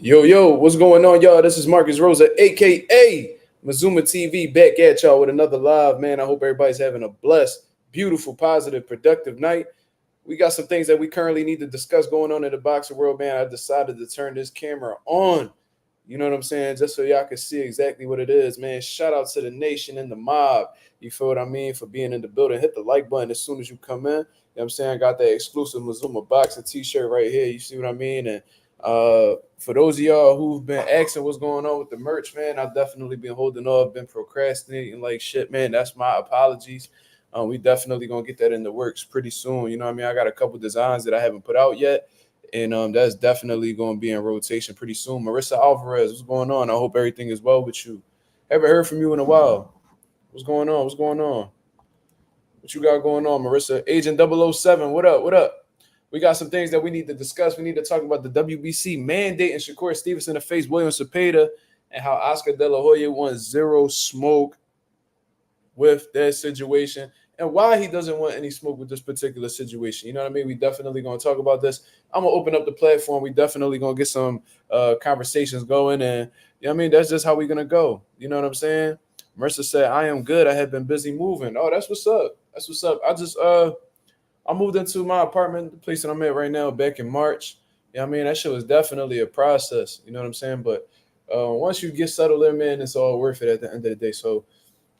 Yo, what's going on, y'all? This is Marcus Rosa, aka Mazuma TV, back at y'all with another live, man. I hope everybody's having a blessed, beautiful, positive, productive night. We got some things that we currently need to discuss going on in the boxing world, man. I decided to turn this camera on. You know what I'm saying? Just so y'all can see exactly what it is, man. Shout out to the nation and the mob. You feel what I mean? For being in the building. Hit the like button as soon as you come in. You know what I'm saying? I got that exclusive Mazuma boxing t-shirt right here. You see what I mean? And for those of y'all who've been asking what's going on with the merch, man, I've definitely been holding off, been procrastinating like shit, man. That's my apologies. We definitely gonna get that in the works pretty soon. You know what I mean? I got a couple designs that I haven't put out yet, and that's definitely gonna be in rotation pretty soon. Marissa Alvarez, what's going on? I hope everything is well with you. Haven't heard from you in a while. What's going on? What's going on? What you got going on, Marissa? Agent 007, what up? What up? We got some things that we need to discuss. We need to talk about the WBC mandate and Shakur Stevenson to face William Zepeda and how Oscar De La Hoya wants zero smoke with that situation and why he doesn't want any smoke with this particular situation. You know what I mean? We definitely going to talk about this. I'm going to open up the platform. We definitely going to get some conversations going. And, you know what I mean? That's just how we're going to go. You know what I'm saying? Mercer said, I am good. I have been busy moving. Oh, that's what's up. That's what's up. I moved into my apartment, the place that I'm at right now, back in March. You know what I mean? That shit was definitely a process. You know what I'm saying? But once you get settled in, man, it's all worth it at the end of the day. So,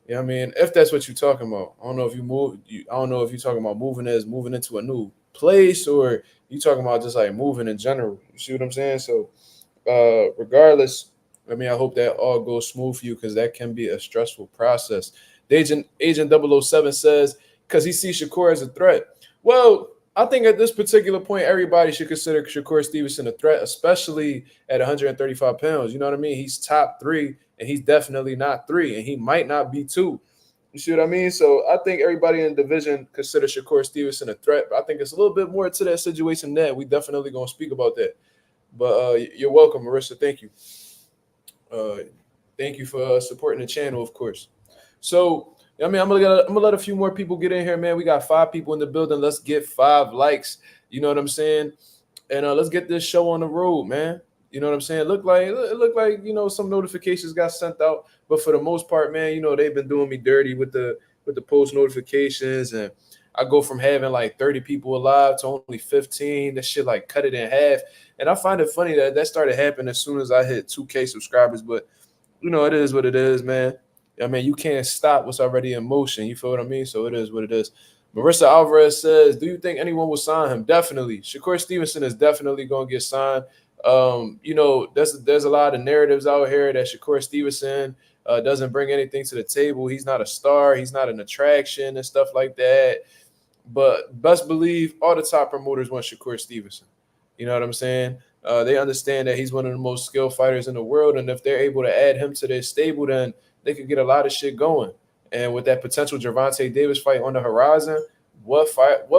you know what I mean? If that's what you're talking about. I don't know if you move. I don't know if you're talking about moving as moving into a new place or you talking about just like moving in general. You see what I'm saying? So, regardless, I mean, I hope that all goes smooth for you because that can be a stressful process. Agent 007 says, because he sees Shakur as a threat. Well, I think at this particular point, everybody should consider Shakur Stevenson a threat, especially at 135 pounds. You know what I mean? He's top three, and he's definitely not three, and he might not be two. You see what I mean? So I think everybody in the division considers Shakur Stevenson a threat, but I think it's a little bit more to that situation than we definitely going to speak about that. But you're welcome, Marissa. Thank you. Thank you for supporting the channel, of course. So, I mean, I'm gonna let a few more people get in here, man. We got 5 people in the building. Let's get 5 likes. You know what I'm saying? And let's get this show on the road, man. You know what I'm saying? It looked like some notifications got sent out, but for the most part, man, they've been doing me dirty with the post notifications, and I go from having like 30 people alive to only 15. That shit like cut it in half, and I find it funny that started happening as soon as I hit 2K subscribers. But it is what it is, man. I mean, you can't stop what's already in motion. You feel what I mean? So it is what it is. Marissa Alvarez says, do you think anyone will sign him? Definitely. Shakur Stevenson is definitely going to get signed. There's a lot of narratives out here that Shakur Stevenson doesn't bring anything to the table. He's not a star. He's not an attraction and stuff like that. But best believe all the top promoters want Shakur Stevenson. You know what I'm saying? They understand that he's one of the most skilled fighters in the world. And if they're able to add him to their stable, then they could get a lot of shit going. And with that potential Gervonta Davis fight on the horizon, what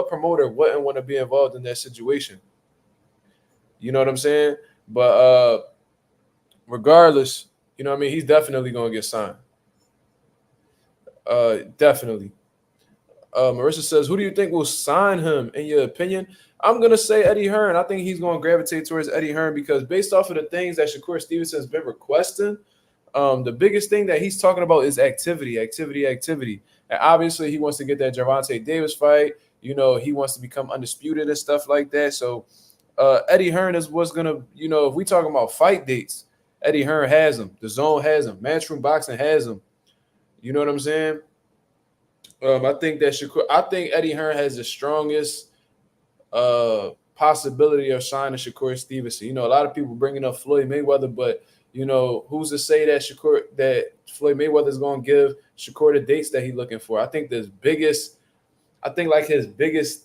promoter wouldn't want to be involved in that situation? You know what I'm saying? But regardless, you know what I mean? He's definitely going to get signed. Definitely. Marissa says, who do you think will sign him, in your opinion? I'm going to say Eddie Hearn. I think he's going to gravitate towards Eddie Hearn because based off of the things that Shakur Stevenson has been requesting, the biggest thing that he's talking about is activity. And obviously, he wants to get that Gervonta Davis fight. He wants to become undisputed and stuff like that. So Eddie Hearn is what's going to, if we talking about fight dates, Eddie Hearn has them. The Zone has them. Matchroom Boxing has them. You know what I'm saying? I think Eddie Hearn has the strongest possibility of signing Shakur Stevenson. A lot of people bringing up Floyd Mayweather, but who's to say that Floyd Mayweather is going to give Shakur the dates that he's looking for? I think his biggest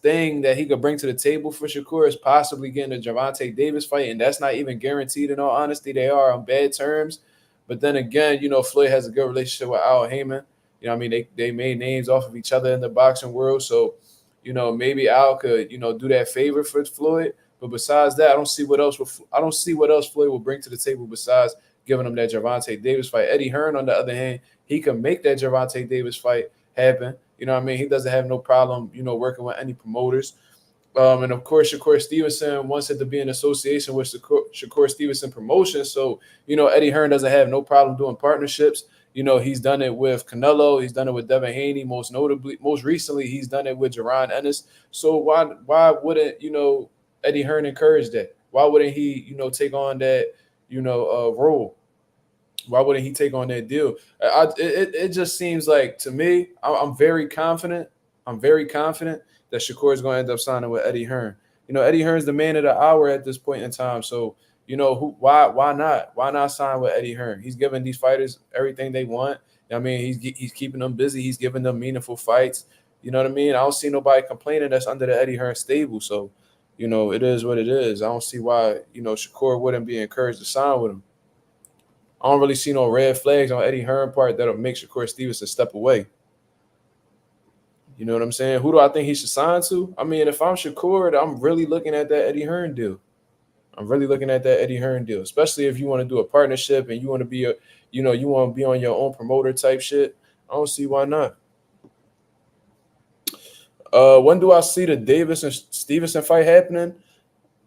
thing that he could bring to the table for Shakur is possibly getting a Gervonta Davis fight, and that's not even guaranteed. In all honesty, they are on bad terms. But then again, Floyd has a good relationship with Al Heyman. I mean, they made names off of each other in the boxing world. So, maybe Al could, do that favor for Floyd. But besides that, I don't see what else Floyd will bring to the table besides giving him that Gervonta Davis fight. Eddie Hearn, on the other hand, he can make that Gervonta Davis fight happen. You know what I mean? He doesn't have no problem, working with any promoters. And of course, Shakur Stevenson wants it to be in association with Shakur Stevenson Promotion. So, Eddie Hearn doesn't have no problem doing partnerships. He's done it with Canelo. He's done it with Devin Haney. Most recently, he's done it with Jaron Ennis. So why wouldn't, Eddie Hearn encourage that? Why wouldn't he, take on that, role? Why wouldn't he take on that deal? It just seems like to me, I'm very confident. I'm very confident that Shakur is going to end up signing with Eddie Hearn. Eddie Hearn's the man of the hour at this point in time. So, why not? Why not sign with Eddie Hearn? He's giving these fighters everything they want. I mean, he's keeping them busy. He's giving them meaningful fights. You know what I mean? I don't see nobody complaining that's under the Eddie Hearn stable. So, it is what it is. I don't see why, Shakur wouldn't be encouraged to sign with him. I don't really see no red flags on Eddie Hearn part that'll make Shakur Stevenson step away. You know what I'm saying? Who do I think he should sign to? I mean, if I'm Shakur, I'm really looking at that Eddie Hearn deal. Especially if you want to do a partnership and you want to be you want to be on your own promoter type shit. I don't see why not. When do I see the Davis and Stevenson fight happening?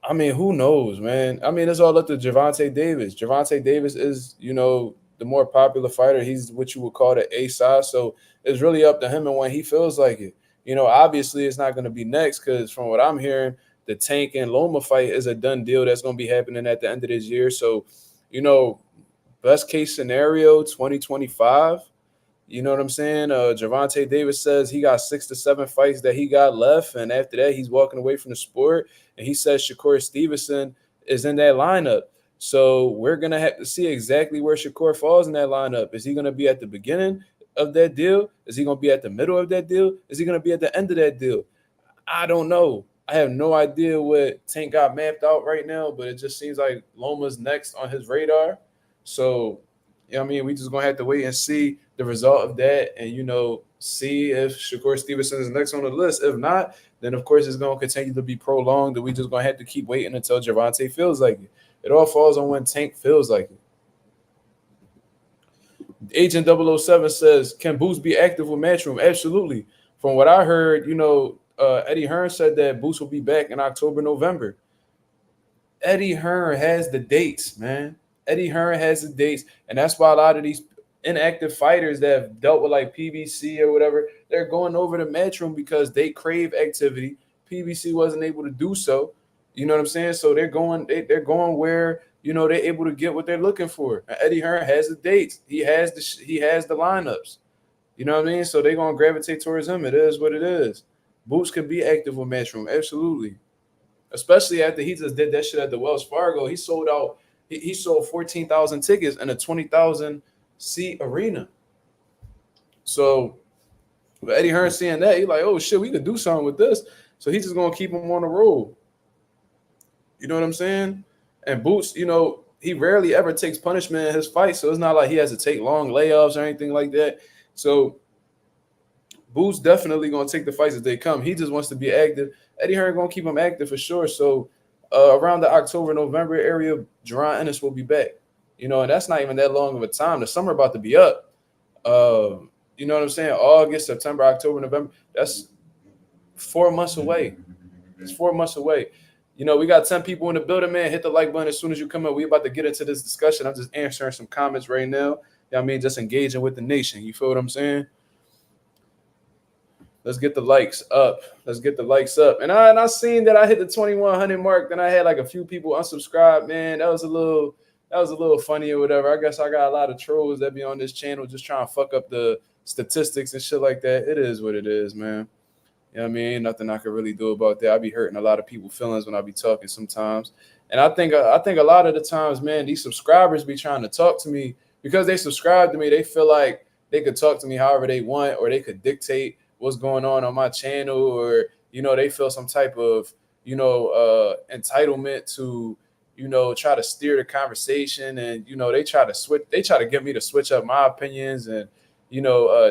I mean, who knows, man? I mean, it's all up to Gervonta Davis. Gervonta Davis is, the more popular fighter. He's what you would call the A side. So it's really up to him and when he feels like it. Obviously it's not going to be next because from what I'm hearing, the Tank and Loma fight is a done deal that's going to be happening at the end of this year. So, best case scenario, 2025. You know what I'm saying? Gervonta Davis says he got 6 to 7 fights that he got left. And after that, he's walking away from the sport. And he says Shakur Stevenson is in that lineup. So we're going to have to see exactly where Shakur falls in that lineup. Is he going to be at the beginning of that deal? Is he going to be at the middle of that deal? Is he going to be at the end of that deal? I don't know. I have no idea what Tank got mapped out right now, but it just seems like Loma's next on his radar. So, we just going to have to wait and see the result of that and, see if Shakur Stevenson is next on the list. If not, then, of course, it's going to continue to be prolonged and we just going to have to keep waiting until Gervonta feels like it. It all falls on when Tank feels like it. Agent 007 says, can Boots be active with Matchroom? Absolutely. From what I heard, Eddie Hearn said that Boots will be back in October, November. Eddie Hearn has the dates, man. Eddie Hearn has the dates, and that's why a lot of these inactive fighters that have dealt with like PBC or whatever, they're going over to Matchroom because they crave activity. PBC wasn't able to do so. You know what I'm saying? So they're going where they're able to get what they're looking for. And Eddie Hearn has the dates. He has the lineups. You know what I mean? So they're gonna gravitate towards him. It is what it is. Boots can be active with Matchroom, absolutely. Especially after he just did that shit at the Wells Fargo. He sold out. He sold 14,000 tickets in a 20,000 seat arena. So with Eddie Hearn seeing that, he's like, oh shit, we could do something with this. So he's just gonna keep him on the road. You know what I'm saying? And Boots, he rarely ever takes punishment in his fight. So it's not like he has to take long layoffs or anything like that. So Boots definitely going to take the fights as they come. He just wants to be active. Eddie Hearn going to keep him active for sure. So around the October, November area, Jaron Ennis will be back. And that's not even that long of a time. The summer about to be up. You know what I'm saying? August, September, October, November. That's 4 months away. It's 4 months away. We got 10 people in the building, man. Hit the like button as soon as you come up. We about to get into this discussion. I'm just answering some comments right now. Just engaging with the nation. You feel what I'm saying? Let's get the likes up. And I seen that I hit the 2,100 mark. Then I had like a few people unsubscribe, man. That was a little funny or whatever. I guess I got a lot of trolls that be on this channel just trying to fuck up the statistics and shit like that. It is what it is, man. Ain't nothing I could really do about that. I be hurting a lot of people's feelings when I be talking sometimes. And I think a lot of the times, man, these subscribers be trying to talk to me because they subscribe to me. They feel like they could talk to me however they want, or they could dictate what's going on my channel, or, they feel some type of, entitlement to, try to steer the conversation. And, they try to get me to switch up my opinions and,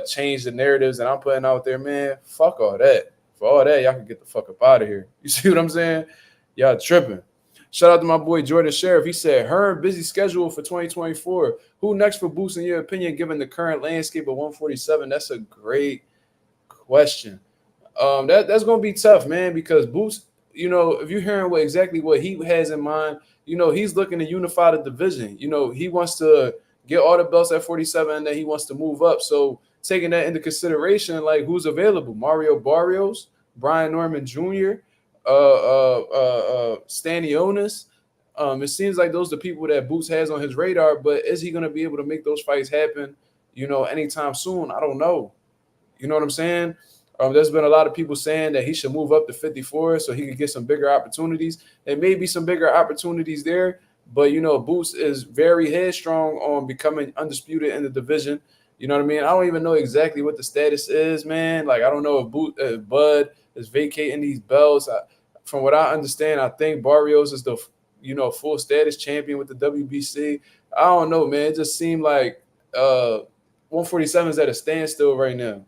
change the narratives that I'm putting out there, man. Fuck all that. For all that, y'all can get the fuck up out of here. You see what I'm saying? Y'all tripping. Shout out to my boy Jordan Sheriff. He said, Hearn busy schedule for 2024. Who next for Boots in your opinion, given the current landscape of 147? That's a great question. That's gonna be tough, man, because Boots, if you're hearing exactly what he has in mind, he's looking to unify the division. He wants to get all the belts at 47, and then he wants to move up. So taking that into consideration, like who's available? Mario Barrios, Brian Norman Jr., Stanionis. It seems like those are the people that Boots has on his radar, but is he going to be able to make those fights happen, anytime soon? I don't know. You know what I'm saying? There's been a lot of people saying that he should move up to 54 so he could get some bigger opportunities. There may be some bigger opportunities there, but Boots is very headstrong on becoming undisputed in the division. You know what I mean? I don't even know exactly what the status is, man. Like I don't know if Bud is vacating these belts. From what I understand, I think Barrios is the full status champion with the WBC. I don't know, man. It just seemed like 147 is at a standstill right now.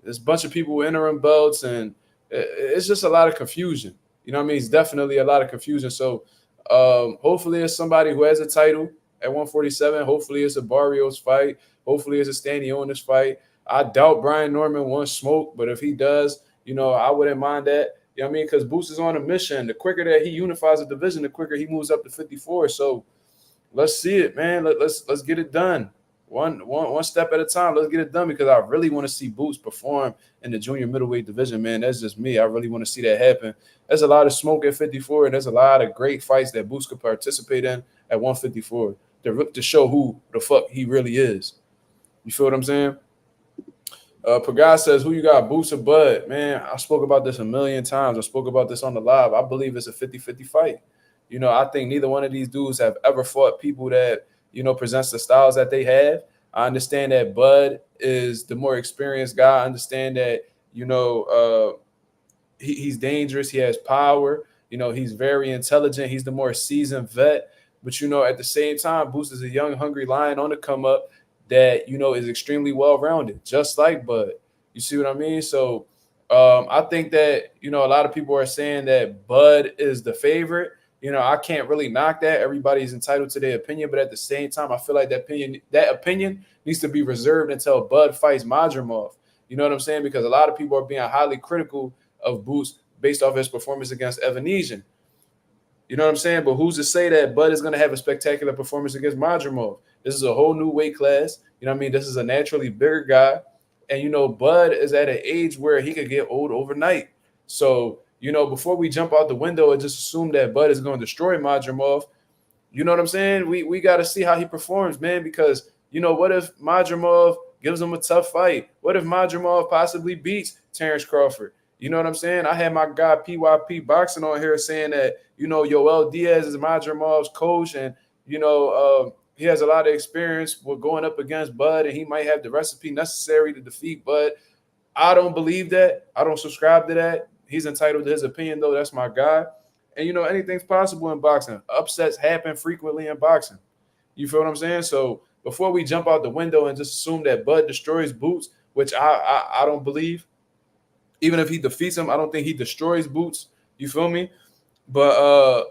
There's a bunch of people with interim belts, and it's just a lot of confusion. You know what I mean? It's definitely a lot of confusion. So hopefully it's somebody who has a title at 147. Hopefully it's a Barrios fight. Hopefully it's a Stanionis fight. I doubt Brian Norman wants smoke, but if he does, I wouldn't mind that. You know what I mean? Because Boots is on a mission. The quicker that he unifies the division, the quicker he moves up to 54. So let's see it, man. Let's get it done. One step at a time. Let's get it done because I really want to see Boots perform in the junior middleweight division, man. That's just me. I really want to see that happen. There's a lot of smoke at 54, and there's a lot of great fights that Boots could participate in at 154 to show who the fuck he really is. You feel what I'm saying? Pagas says, who you got, Boots or Bud? Man, I spoke about this a million times. I spoke about this on the live. I believe it's a 50-50 fight. I think neither one of these dudes have ever fought people that, presents the styles that they have. I understand that Bud is the more experienced guy. I understand that, he's dangerous. He has power. He's very intelligent. He's the more seasoned vet. But, at the same time, Boots is a young, hungry lion on the come up that, is extremely well-rounded, just like Bud. You see what I mean? So I think that, a lot of people are saying that Bud is the favorite. I can't really knock that. Everybody's entitled to their opinion, but at the same time, I feel like that opinion needs to be reserved until Bud fights Madrimov. You know what I'm saying? Because a lot of people are being highly critical of Boots based off his performance against Evanesian. You know what I'm saying? But who's to say that Bud is going to have a spectacular performance against Madrimov? This is a whole new weight class. You know what I mean? This is a naturally bigger guy. And, Bud is at an age where he could get old overnight. So, before we jump out the window and just assume that Bud is going to destroy Madrimov, you know what I'm saying? We got to see how he performs, man, because, what if Madrimov gives him a tough fight? What if Madrimov possibly beats Terrence Crawford? You know what I'm saying? I had my guy PYP Boxing on here saying that, Yoel Diaz is Madrimov's coach and, he has a lot of experience with going up against Bud and he might have the recipe necessary to defeat Bud. I don't believe that. I don't subscribe to that. He's entitled to his opinion, though. That's my guy. And, anything's possible in boxing. Upsets happen frequently in boxing. You feel what I'm saying? So before we jump out the window and just assume that Bud destroys Boots, which I don't believe, even if he defeats him, I don't think he destroys Boots. You feel me? But,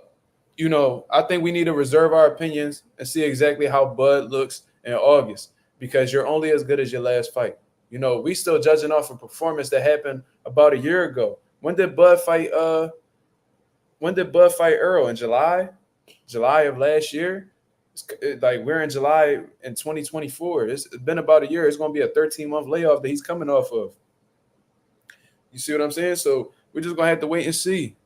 I think we need to reserve our opinions and see exactly how Bud looks in August because you're only as good as your last fight. We still judging off a performance that happened about a year ago. When did Bud fight Earl? In July? July of last year? Like we're in July in 2024. It's been about a year. It's going to be a 13-month layoff that he's coming off of. You see what I'm saying? So we're just going to have to wait and see.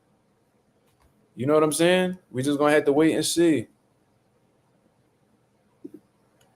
You know what I'm saying? We're just going to have to wait and see.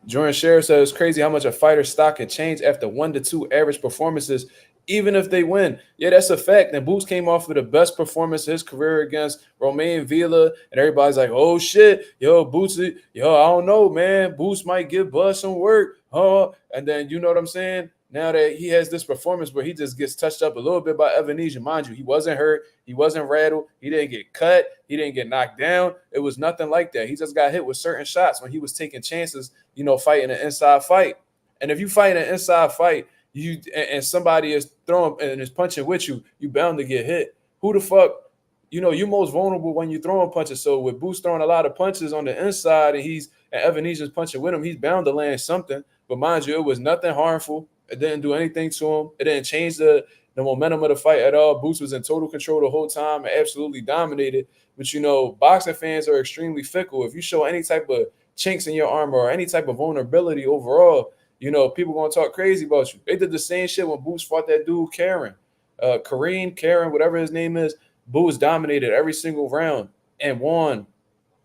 Jordan Sheriff says it's crazy how much a fighter's stock can change after 1 to 2 average performances, even if they win. Yeah, that's a fact. And Boots came off with the best performance of his career against Romain Villa, and everybody's like, oh, shit, Boots, I don't know, man. Boots might give Bud some work. And then, you know what I'm saying? Now that he has this performance where he just gets touched up a little bit by Evanesian, mind you, he wasn't hurt, he wasn't rattled, he didn't get cut, he didn't get knocked down. It was nothing like that. He just got hit with certain shots when he was taking chances, fighting an inside fight. And if you fight an inside fight, and somebody is throwing and is punching with you, you bound to get hit. Who the fuck? You're most vulnerable when you're throwing punches. So with Boots throwing a lot of punches on the inside and Evanesian's punching with him, he's bound to land something. But mind you, it was nothing harmful. It didn't do anything to him. It didn't change the the momentum of the fight at all. Boots was in total control the whole time and absolutely dominated. But boxing fans are extremely fickle. If you show any type of chinks in your armor or any type of vulnerability overall, people gonna talk crazy about you. They did the same shit when Boots fought that dude Karen, whatever his name is. Boots dominated every single round and won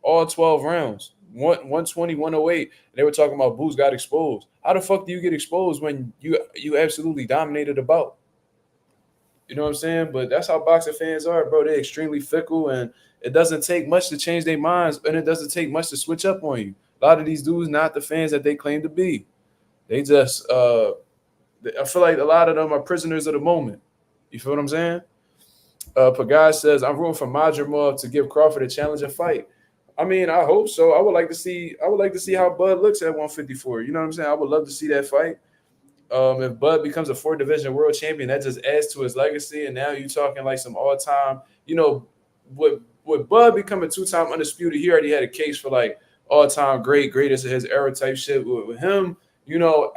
all 12 rounds. 120, 108. And they were talking about Boots got exposed. How the fuck do you get exposed when you absolutely dominated the bout? You know what I'm saying? But that's how boxing fans are, bro. They're extremely fickle, and it doesn't take much to change their minds, and it doesn't take much to switch up on you. A lot of these dudes not the fans that they claim to be. They just I feel like a lot of them are prisoners of the moment. You feel what I'm saying? Pagaz says, I'm rooting for Majramov to give Crawford a challenge and fight. I mean, I hope so. I would like to see how Bud looks at 154. You know what I'm saying? I would love to see that fight. If Bud becomes a 4-division world champion, that just adds to his legacy. And now you're talking like some all-time, with Bud becoming 2-time undisputed, he already had a case for like all-time greatest of his era type shit. With him,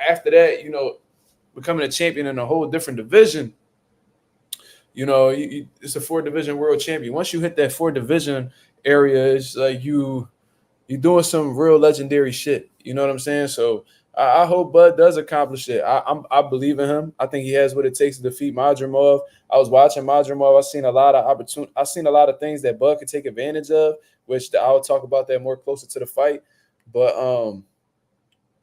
after that, becoming a champion in a whole different division, it's a 4-division world champion. Once you hit that 4-division area, it's like you're doing some real legendary shit. You know what I'm saying? So I hope Bud does accomplish it. I believe in him. I think he has what it takes to defeat Majramov. I was watching Majramov. I've seen a lot of opportunity. I've seen a lot of things that Bud could take advantage of, which I'll talk about that more closer to the fight. But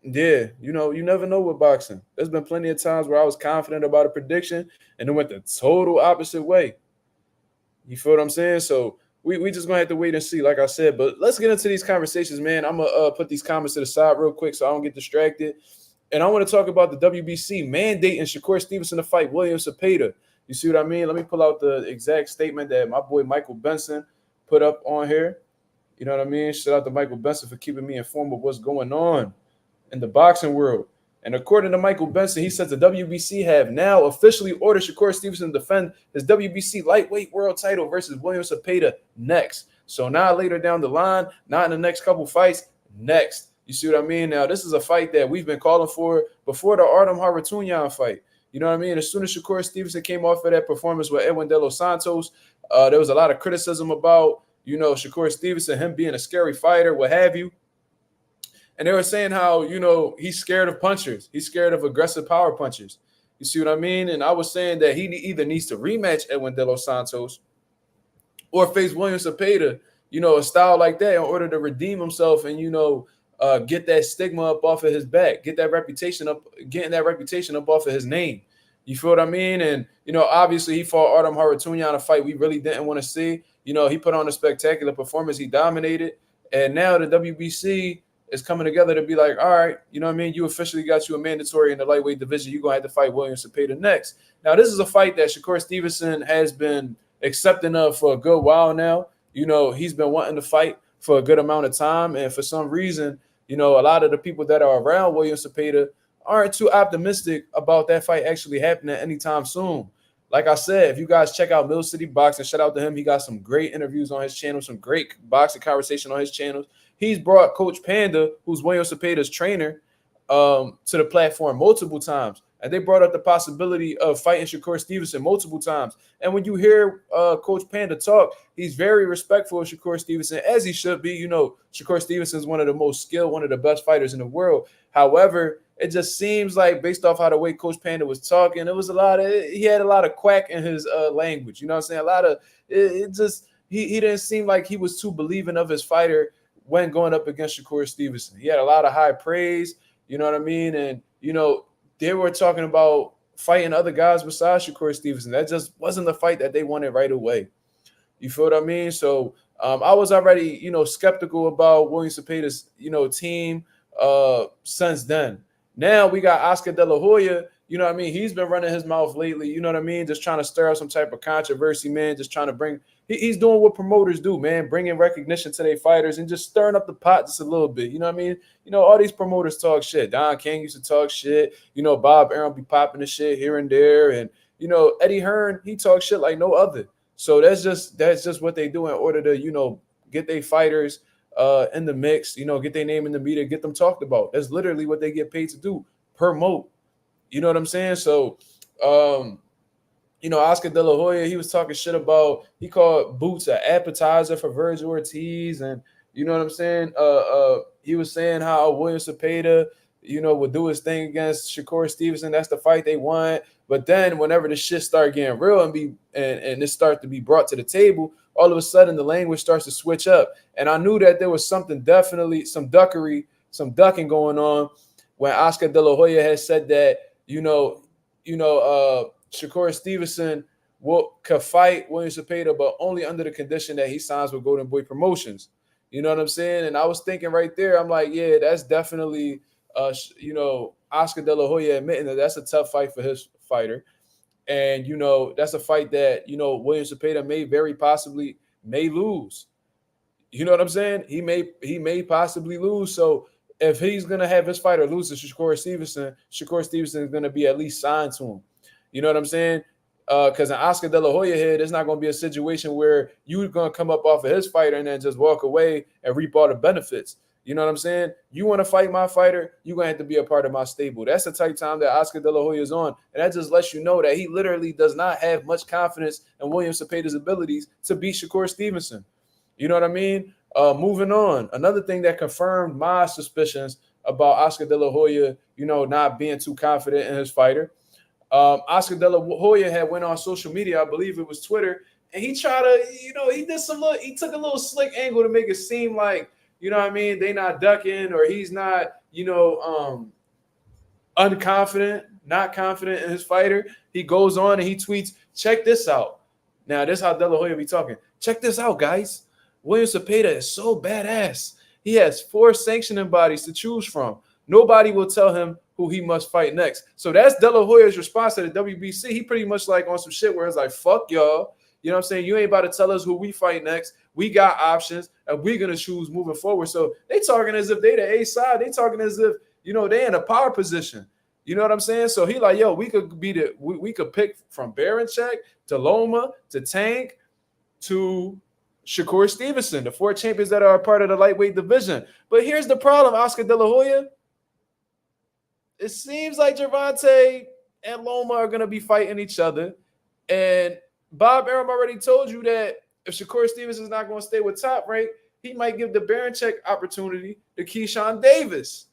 yeah, you never know with boxing. There's been plenty of times where I was confident about a prediction and it went the total opposite way. You feel what I'm saying? So we just gonna have to wait and see, like I said. But let's get into these conversations, man. I'm gonna put these comments to the side real quick so I don't get distracted. And I want to talk about the WBC mandating Shakur Stevenson to fight William Zepeda. You see what I mean? Let me pull out the exact statement that my boy Michael Benson put up on here. You know what I mean? Shout out to Michael Benson for keeping me informed of what's going on in the boxing world. And according to Michael Benson, he says the WBC have now officially ordered Shakur Stevenson to defend his WBC lightweight world title versus William Zepeda next. So not later down the line, not in the next couple fights, next. You see what I mean? Now, this is a fight that we've been calling for before the Artem Harutyunyan fight. You know what I mean? As soon as Shakur Stevenson came off of that performance with Edwin De Los Santos, there was a lot of criticism about, Shakur Stevenson, him being a scary fighter, what have you. And they were saying how, he's scared of punchers. He's scared of aggressive power punchers. You see what I mean? And I was saying that he either needs to rematch Edwin De Los Santos or face William Zepeda, a style like that in order to redeem himself and, get that stigma up off of his back, getting that reputation up off of his name. You feel what I mean? And, obviously he fought Artem Harutyunyan, a fight we really didn't want to see. He put on a spectacular performance. He dominated. And now the WBC is coming together to be like, all right, you know what I mean? You officially got you a mandatory in the lightweight division. You're going to have to fight William Zepeda next. Now, this is a fight that Shakur Stevenson has been accepting of for a good while now. He's been wanting to fight for a good amount of time. And for some reason, a lot of the people that are around William Zepeda aren't too optimistic about that fight actually happening anytime soon. Like I said, if you guys check out Mill City Boxing, shout out to him. He got some great interviews on his channel, some great boxing conversation on his channel. He's brought Coach Panda, who's William Zepeda's trainer, to the platform multiple times. And they brought up the possibility of fighting Shakur Stevenson multiple times. And when you hear Coach Panda talk, he's very respectful of Shakur Stevenson, as he should be. Shakur Stevenson is one of the most skilled, one of the best fighters in the world. However, it just seems like based off how the way Coach Panda was talking, he had a lot of quack in his language. You know what I'm saying? He didn't seem like he was too believing of his fighter when going up against Shakur Stevenson. He had a lot of high praise, you know what I mean? And, they were talking about fighting other guys besides Shakur Stevenson. That just wasn't the fight that they wanted right away. You feel what I mean? So I was already, skeptical about William Zepeda's, team since then. Now we got Oscar De La Hoya. You know what I mean? He's been running his mouth lately. You know what I mean? Just trying to stir up some type of controversy, man. Just trying to bring – he's doing what promoters do, man, bringing recognition to their fighters and just stirring up the pot just a little bit. You know what I mean? All these promoters talk shit. Don King used to talk shit. Bob Arum be popping the shit here and there. And, Eddie Hearn, he talks shit like no other. So that's just what they do in order to, get their fighters in the mix, get their name in the media, get them talked about. That's literally what they get paid to do, promote. You know what I'm saying? So, Oscar De La Hoya, he was talking shit about, he called Boots an appetizer for Virgil Ortiz, and you know what I'm saying? He was saying how William Zepeda, would do his thing against Shakur Stevenson. That's the fight they want. But then whenever the shit start getting real and this start to be brought to the table, all of a sudden the language starts to switch up. And I knew that there was something, definitely some ducking going on when Oscar De La Hoya had said that, Shakur Stevenson could fight William Zepeda, but only under the condition that he signs with Golden Boy Promotions. You know what I'm saying? And I was thinking right there, I'm like, yeah, that's definitely, Oscar De La Hoya admitting that that's a tough fight for his fighter. And, that's a fight that, William Zepeda may possibly lose. You know what I'm saying? He may possibly lose. So if he's gonna have his fighter lose to Shakur Stevenson is gonna be at least signed to him. You know what I'm saying? Because in Oscar De La Hoya head, it's not gonna be a situation where you're gonna come up off of his fighter and then just walk away and reap all the benefits. You know what I'm saying? You want to fight my fighter, you're gonna have to be a part of my stable. That's the type time that Oscar De La Hoya is on, and that just lets you know that he literally does not have much confidence in William Zepeda's abilities to beat Shakur Stevenson. You know what I mean? Moving on. Another thing that confirmed my suspicions about Oscar De La Hoya, not being too confident in his fighter. Oscar De La Hoya had went on social media, I believe it was Twitter, and he tried to, he took a little slick angle to make it seem like, they not ducking or he's not, unconfident, not confident in his fighter. He goes on and he tweets, check this out. Now, this is how De La Hoya be talking. Check this out, guys. William Zepeda is so badass. He has 4 sanctioning bodies to choose from. Nobody will tell him who he must fight next. So that's De La Hoya's response to the WBC. He pretty much like on some shit where it's like, fuck y'all. You know what I'm saying? You ain't about to tell us who we fight next. We got options, and we're going to choose moving forward. So they talking as if they the A side. They talking as if, they in a power position. You know what I'm saying? So he like, yo, we could we could pick from Barancek to Loma to Tank to Shakur Stevenson, the 4 champions that are a part of the lightweight division. But here's the problem, Oscar De La Hoya. It seems like Gervonta and Loma are going to be fighting each other. And Bob Arum already told you that if Shakur Stevenson is not going to stay with Top Rank, he might give the Barancek opportunity to Keyshawn Davis.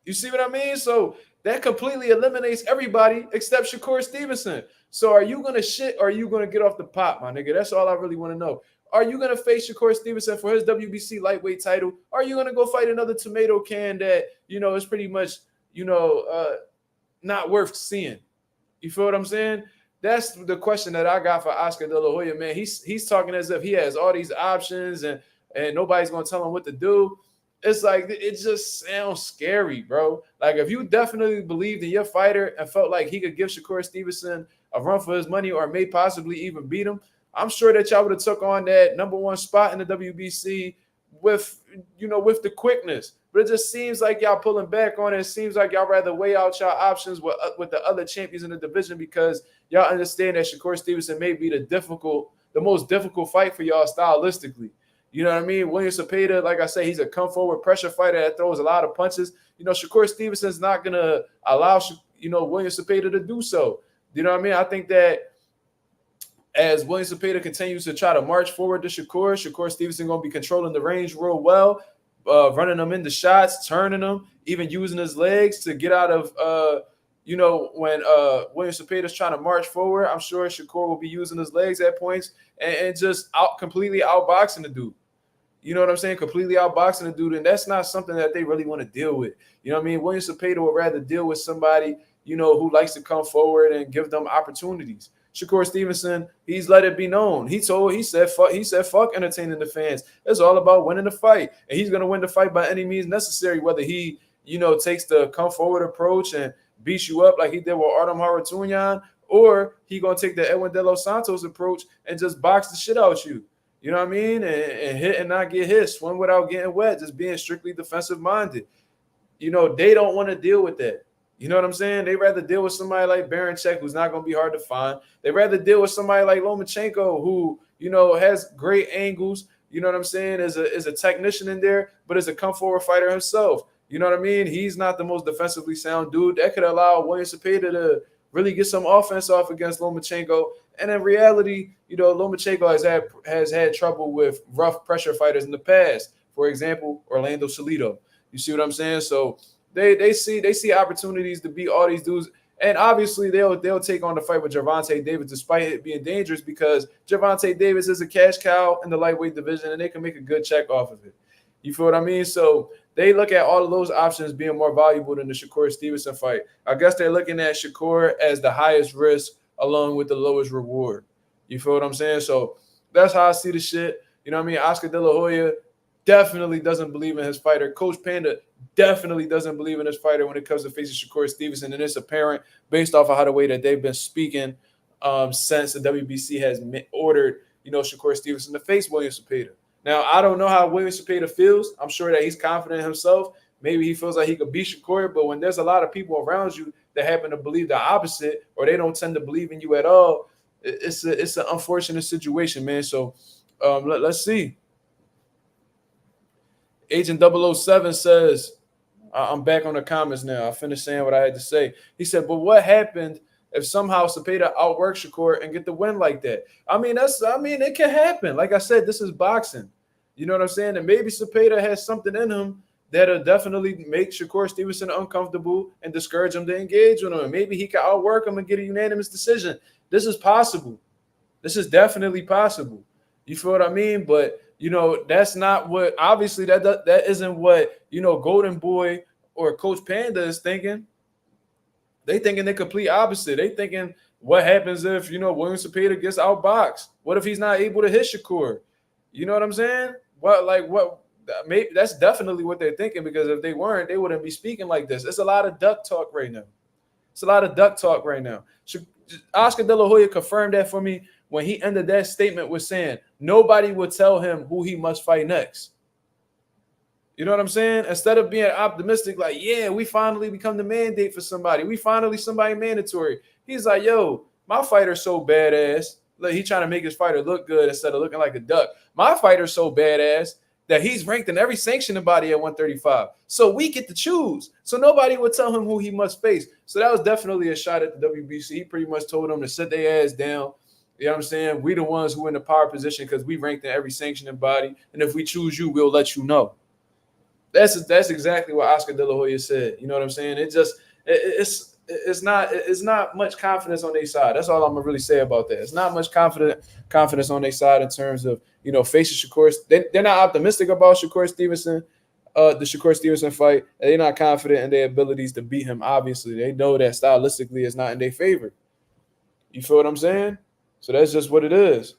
You see what I mean? So that completely eliminates everybody except Shakur Stevenson. So are you going to shit or are you going to get off the pot, my nigga? That's all I really want to know. Are you going to face Shakur Stevenson for his WBC lightweight title? Or are you going to go fight another tomato can that, is pretty much, not worth seeing? You feel what I'm saying? That's the question that I got for Oscar De La Hoya, man. He's talking as if he has all these options and nobody's going to tell him what to do. It's like, it just sounds scary, bro. Like, if you definitely believed in your fighter and felt like he could give Shakur Stevenson a run for his money or may possibly even beat him, I'm sure that y'all would have took on that number 1 spot in the WBC with the quickness. But it just seems like y'all pulling back on it. It seems like y'all rather weigh out y'all options with the other champions in the division because y'all understand that Shakur Stevenson may be the most difficult fight for y'all stylistically. You know what I mean? William Zepeda, like I say, he's a come-forward pressure fighter that throws a lot of punches. Shakur Stevenson's not going to allow, William Zepeda to do so. You know what I mean? I think that as William Zepeda continues to try to march forward to Shakur Stevenson going to be controlling the range real well, running them into shots, turning them, even using his legs to get out of, when William Zepeda's trying to march forward. I'm sure Shakur will be using his legs at points and just completely outboxing the dude. You know what I'm saying? Completely outboxing the dude. And that's not something that they really want to deal with. You know what I mean? William Zepeda would rather deal with somebody, who likes to come forward and give them opportunities. Shakur Stevenson, he's let it be known. He said, fuck entertaining the fans. It's all about winning the fight. And he's going to win the fight by any means necessary, whether he, takes the come forward approach and beats you up like he did with Artem Harutyunyan, or he going to take the Edwin De Los Santos approach and just box the shit out you. You know what I mean? And hit and not get hit, swim without getting wet, just being strictly defensive minded. They don't want to deal with that. You know what I'm saying? They rather deal with somebody like Barancek, who's not going to be hard to find. They rather deal with somebody like Lomachenko, who, has great angles. You know what I'm saying? Is a technician in there, but is a come forward fighter himself. You know what I mean? He's not the most defensively sound dude. That could allow William Zepeda to really get some offense off against Lomachenko. And in reality, Lomachenko has had trouble with rough pressure fighters in the past. For example, Orlando Salido. You see what I'm saying? So they see opportunities to beat all these dudes. And obviously they'll take on the fight with Gervonta Davis despite it being dangerous because Gervonta Davis is a cash cow in the lightweight division and they can make a good check off of it. You feel what I mean? So they look at all of those options being more valuable than the Shakur Stevenson fight. I guess they're looking at Shakur as the highest risk along with the lowest reward. You feel what I'm saying? So that's how I see the shit. You know what I mean? Oscar De La Hoya definitely doesn't believe in his fighter. Coach Panda definitely doesn't believe in his fighter when it comes to facing Shakur Stevenson. And it's apparent based off of how the way that they've been speaking since the WBC has ordered, Shakur Stevenson to face William Zepeda. Now, I don't know how William Zepeda feels. I'm sure that he's confident in himself. Maybe he feels like he could beat Shakur, but when there's a lot of people around you that happen to believe the opposite or they don't tend to believe in you at all, it's an unfortunate situation, man. So let's see. Agent 007 says, I'm back on the comments now. I finished saying what I had to say. He said, but what happened if somehow Zepeda outworks Shakur and get the win like that? I mean, it can happen. Like I said, this is boxing. You know what I'm saying? And maybe Zepeda has something in him that'll definitely make Shakur Stevenson uncomfortable and discourage him to engage with him. Maybe he can outwork him and get a unanimous decision. This is possible. This is definitely possible. You feel what I mean? But, that's not what – obviously that isn't what, Golden Boy or Coach Panda is thinking. They thinking the complete opposite. They thinking what happens if, William Zepeda gets outboxed? What if he's not able to hit Shakur? You know what I'm saying? Maybe that's definitely what they're thinking because if they weren't, they wouldn't be speaking like this. It's a lot of duck talk right now. Oscar De La Hoya confirmed that for me when he ended that statement with saying nobody would tell him who he must fight next. You know what I'm saying? Instead of being optimistic, like, yeah, we finally become the mandate for somebody. We finally somebody mandatory. He's like, yo, my fighter's so badass. Look, he trying to make his fighter look good instead of looking like a duck. My fighter's so badass that he's ranked in every sanctioning body at 135. So we get to choose. So nobody would tell him who he must face. So that was definitely a shot at the WBC. He pretty much told them to sit their ass down. You know what I'm saying? We the ones who are in the power position because we ranked in every sanctioning body. And if we choose you, we'll let you know. That's exactly what Oscar De La Hoya said. You know what I'm saying? It's not much confidence on their side. That's all I'm gonna really say about that. It's not much confidence on their side in terms of facing Shakur. They're not optimistic about Shakur Stevenson, the Shakur Stevenson fight. And they're not confident in their abilities to beat him. Obviously, they know that stylistically it's not in their favor. You feel what I'm saying? So that's just what it is.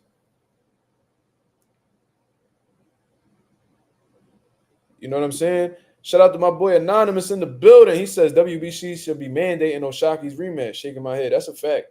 You know what I'm saying? Shout out to my boy Anonymous in the building. He says WBC should be mandating Oshaki's rematch. Shaking my head. That's a fact.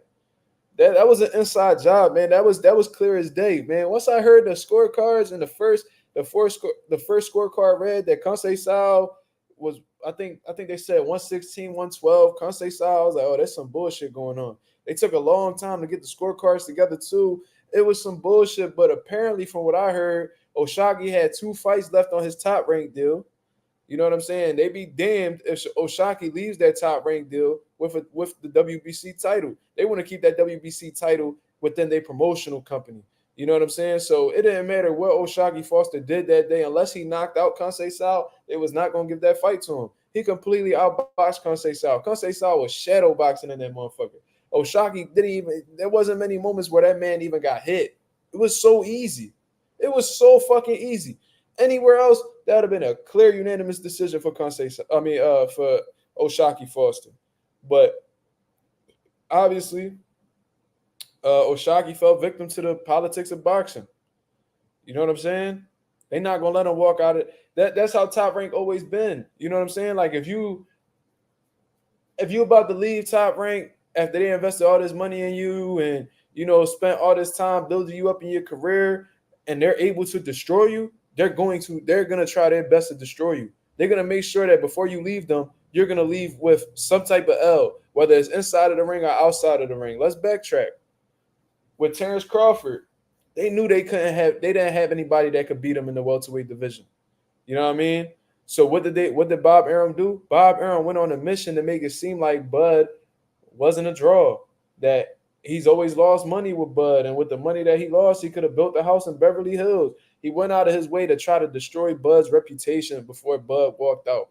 That was an inside job, man. That was clear as day, man. Once I heard the scorecards and the first scorecard read that Kansei Sao was, I think they said 116, 112. Kansei Sao, I was like, oh, that's some bullshit going on. They took a long time to get the scorecards together too. It was some bullshit, but apparently from what I heard, Oshaki had 2 fights left on his top rank deal. You know what I'm saying? They be damned if Oshaki leaves that top rank deal with the WBC title. They want to keep that WBC title within their promotional company. You know what I'm saying? So it didn't matter what Oshaki Foster did that day. Unless he knocked out Kansei Sao, they was not going to give that fight to him. He completely outboxed Kansei Sao. Kansei Sao was shadow boxing in that motherfucker. Oshaki there wasn't many moments where that man even got hit. It was so easy. It was so fucking easy. Anywhere else, that would have been a clear unanimous decision for for Oshaki Foster. But obviously, Oshaki fell victim to the politics of boxing. You know what I'm saying? They're not gonna let him walk out of that's how Top Rank always been. You know what I'm saying? Like if you about to leave Top Rank after they invested all this money in you and spent all this time building you up in your career, and they're able to destroy you, they're gonna try their best to destroy you. They're gonna make sure that before you leave them, you're gonna leave with some type of L, whether it's inside of the ring or outside of the ring. Let's backtrack. With Terrence Crawford, they knew they didn't have anybody that could beat them in the welterweight division. You know what I mean? So what did Bob Arum do? Bob Arum went on a mission to make it seem like Bud wasn't a draw. That he's always lost money with Bud, and with the money that he lost, he could have built a house in Beverly Hills. He went out of his way to try to destroy Bud's reputation before Bud walked out.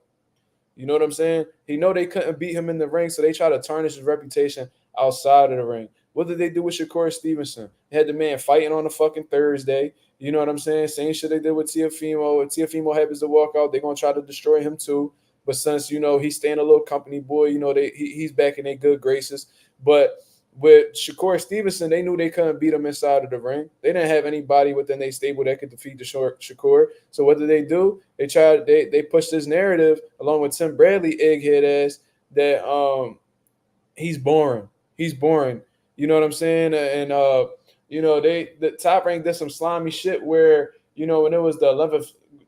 You know what I'm saying? He know they couldn't beat him in the ring, so they try to tarnish his reputation outside of the ring. What did they do with Shakur Stevenson? They had the man fighting on a fucking Thursday. You know what I'm saying? Same shit they did with Tiafimo. If Tiafimo happens to walk out, they're gonna try to destroy him too. But since he's staying a little company boy, he's back in their good graces. But with Shakur Stevenson, they knew they couldn't beat him inside of the ring. They didn't have anybody within their stable that could defeat the Shakur. So what did they do? They pushed this narrative along with Tim Bradley, egghead ass, that he's boring. He's boring. You know what I'm saying? And the Top Rank did some slimy shit where, when it was the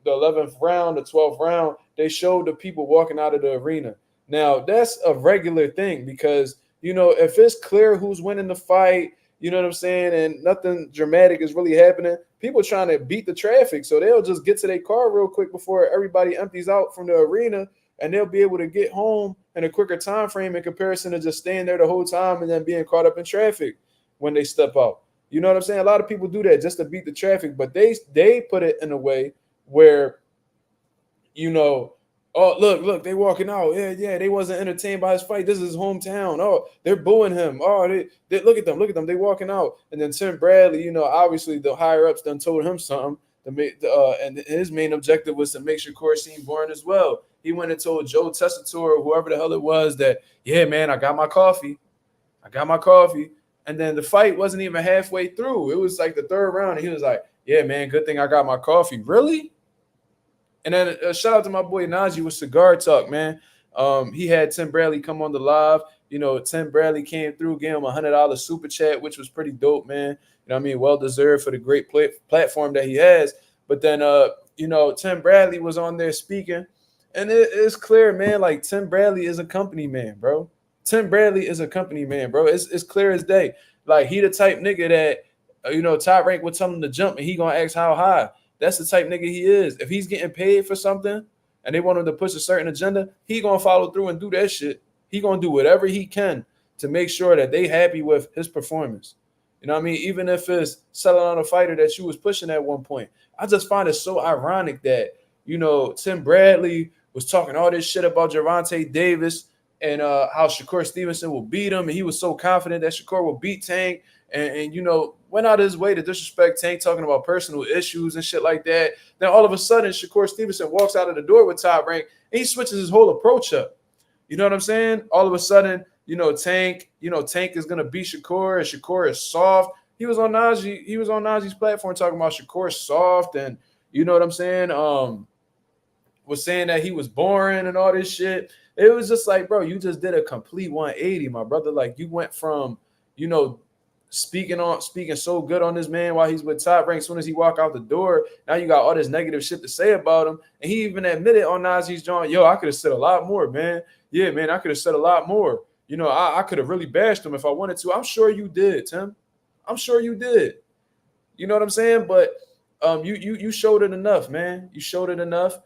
11th round, the 12th round, they showed the people walking out of the arena. Now, that's a regular thing because, if it's clear who's winning the fight, you know what I'm saying, and nothing dramatic is really happening, people trying to beat the traffic. So they'll just get to their car real quick before everybody empties out from the arena, and they'll be able to get home in a quicker time frame in comparison to just staying there the whole time and then being caught up in traffic when they step out. You know what I'm saying? A lot of people do that just to beat the traffic, but they put it in a way where, oh, look, they walking out. Yeah, they wasn't entertained by his fight. This is his hometown. Oh, they're booing him. Oh, they look at them. They walking out. And then Tim Bradley, obviously the higher ups done told him something to make, and his main objective was to make Shakur seem boring as well. He went and told Joe Tessitore or whoever the hell it was that, yeah, man, I got my coffee. And then the fight wasn't even halfway through. It was like the third round, and he was like, yeah, man, good thing I got my coffee. Really? And then shout out to my boy Najee with Cigar Talk, man. He had Tim Bradley come on the live. Tim Bradley came through, gave him $100 super chat, which was pretty dope, man. Well deserved for the great platform that he has. But then, Tim Bradley was on there speaking, and it's clear, man. Like Tim Bradley is a company man, bro. It's clear as day. Like he the type nigga that, Top Rank would tell him to jump, and he gonna ask how high. That's the type nigga he is. If he's getting paid for something and they want him to push a certain agenda, he gonna follow through and do that shit. He gonna do whatever he can to make sure that they happy with his performance. You know what I mean? Even if it's selling on a fighter that you was pushing at one point. I just find it so ironic that, Tim Bradley was talking all this shit about Gervonta Davis and how Shakur Stevenson will beat him. And he was so confident that Shakur will beat Tank and went out of his way to disrespect Tank, talking about personal issues and shit like that. Then all of a sudden, Shakur Stevenson walks out of the door with Top Rank, and he switches his whole approach up. You know what I'm saying? All of a sudden, Tank is gonna beat Shakur, and Shakur is soft. He was on Najee's platform talking about Shakur soft, and you know what I'm saying? Was saying that he was boring and all this shit. It was just like, bro, you just did a complete 180, my brother. Like you went from, speaking so good on this man while he's with Top Rank. As soon as he walk out the door, now you got all this negative shit to say about him. And he even admitted on Najee's joint, yo, I could have said a lot more, man. Yeah, man, I could have said a lot more. I could have really bashed him if I wanted to. I'm sure you did, Tim. I'm sure you did. You know what I'm saying? But you showed it enough, man. You showed it enough.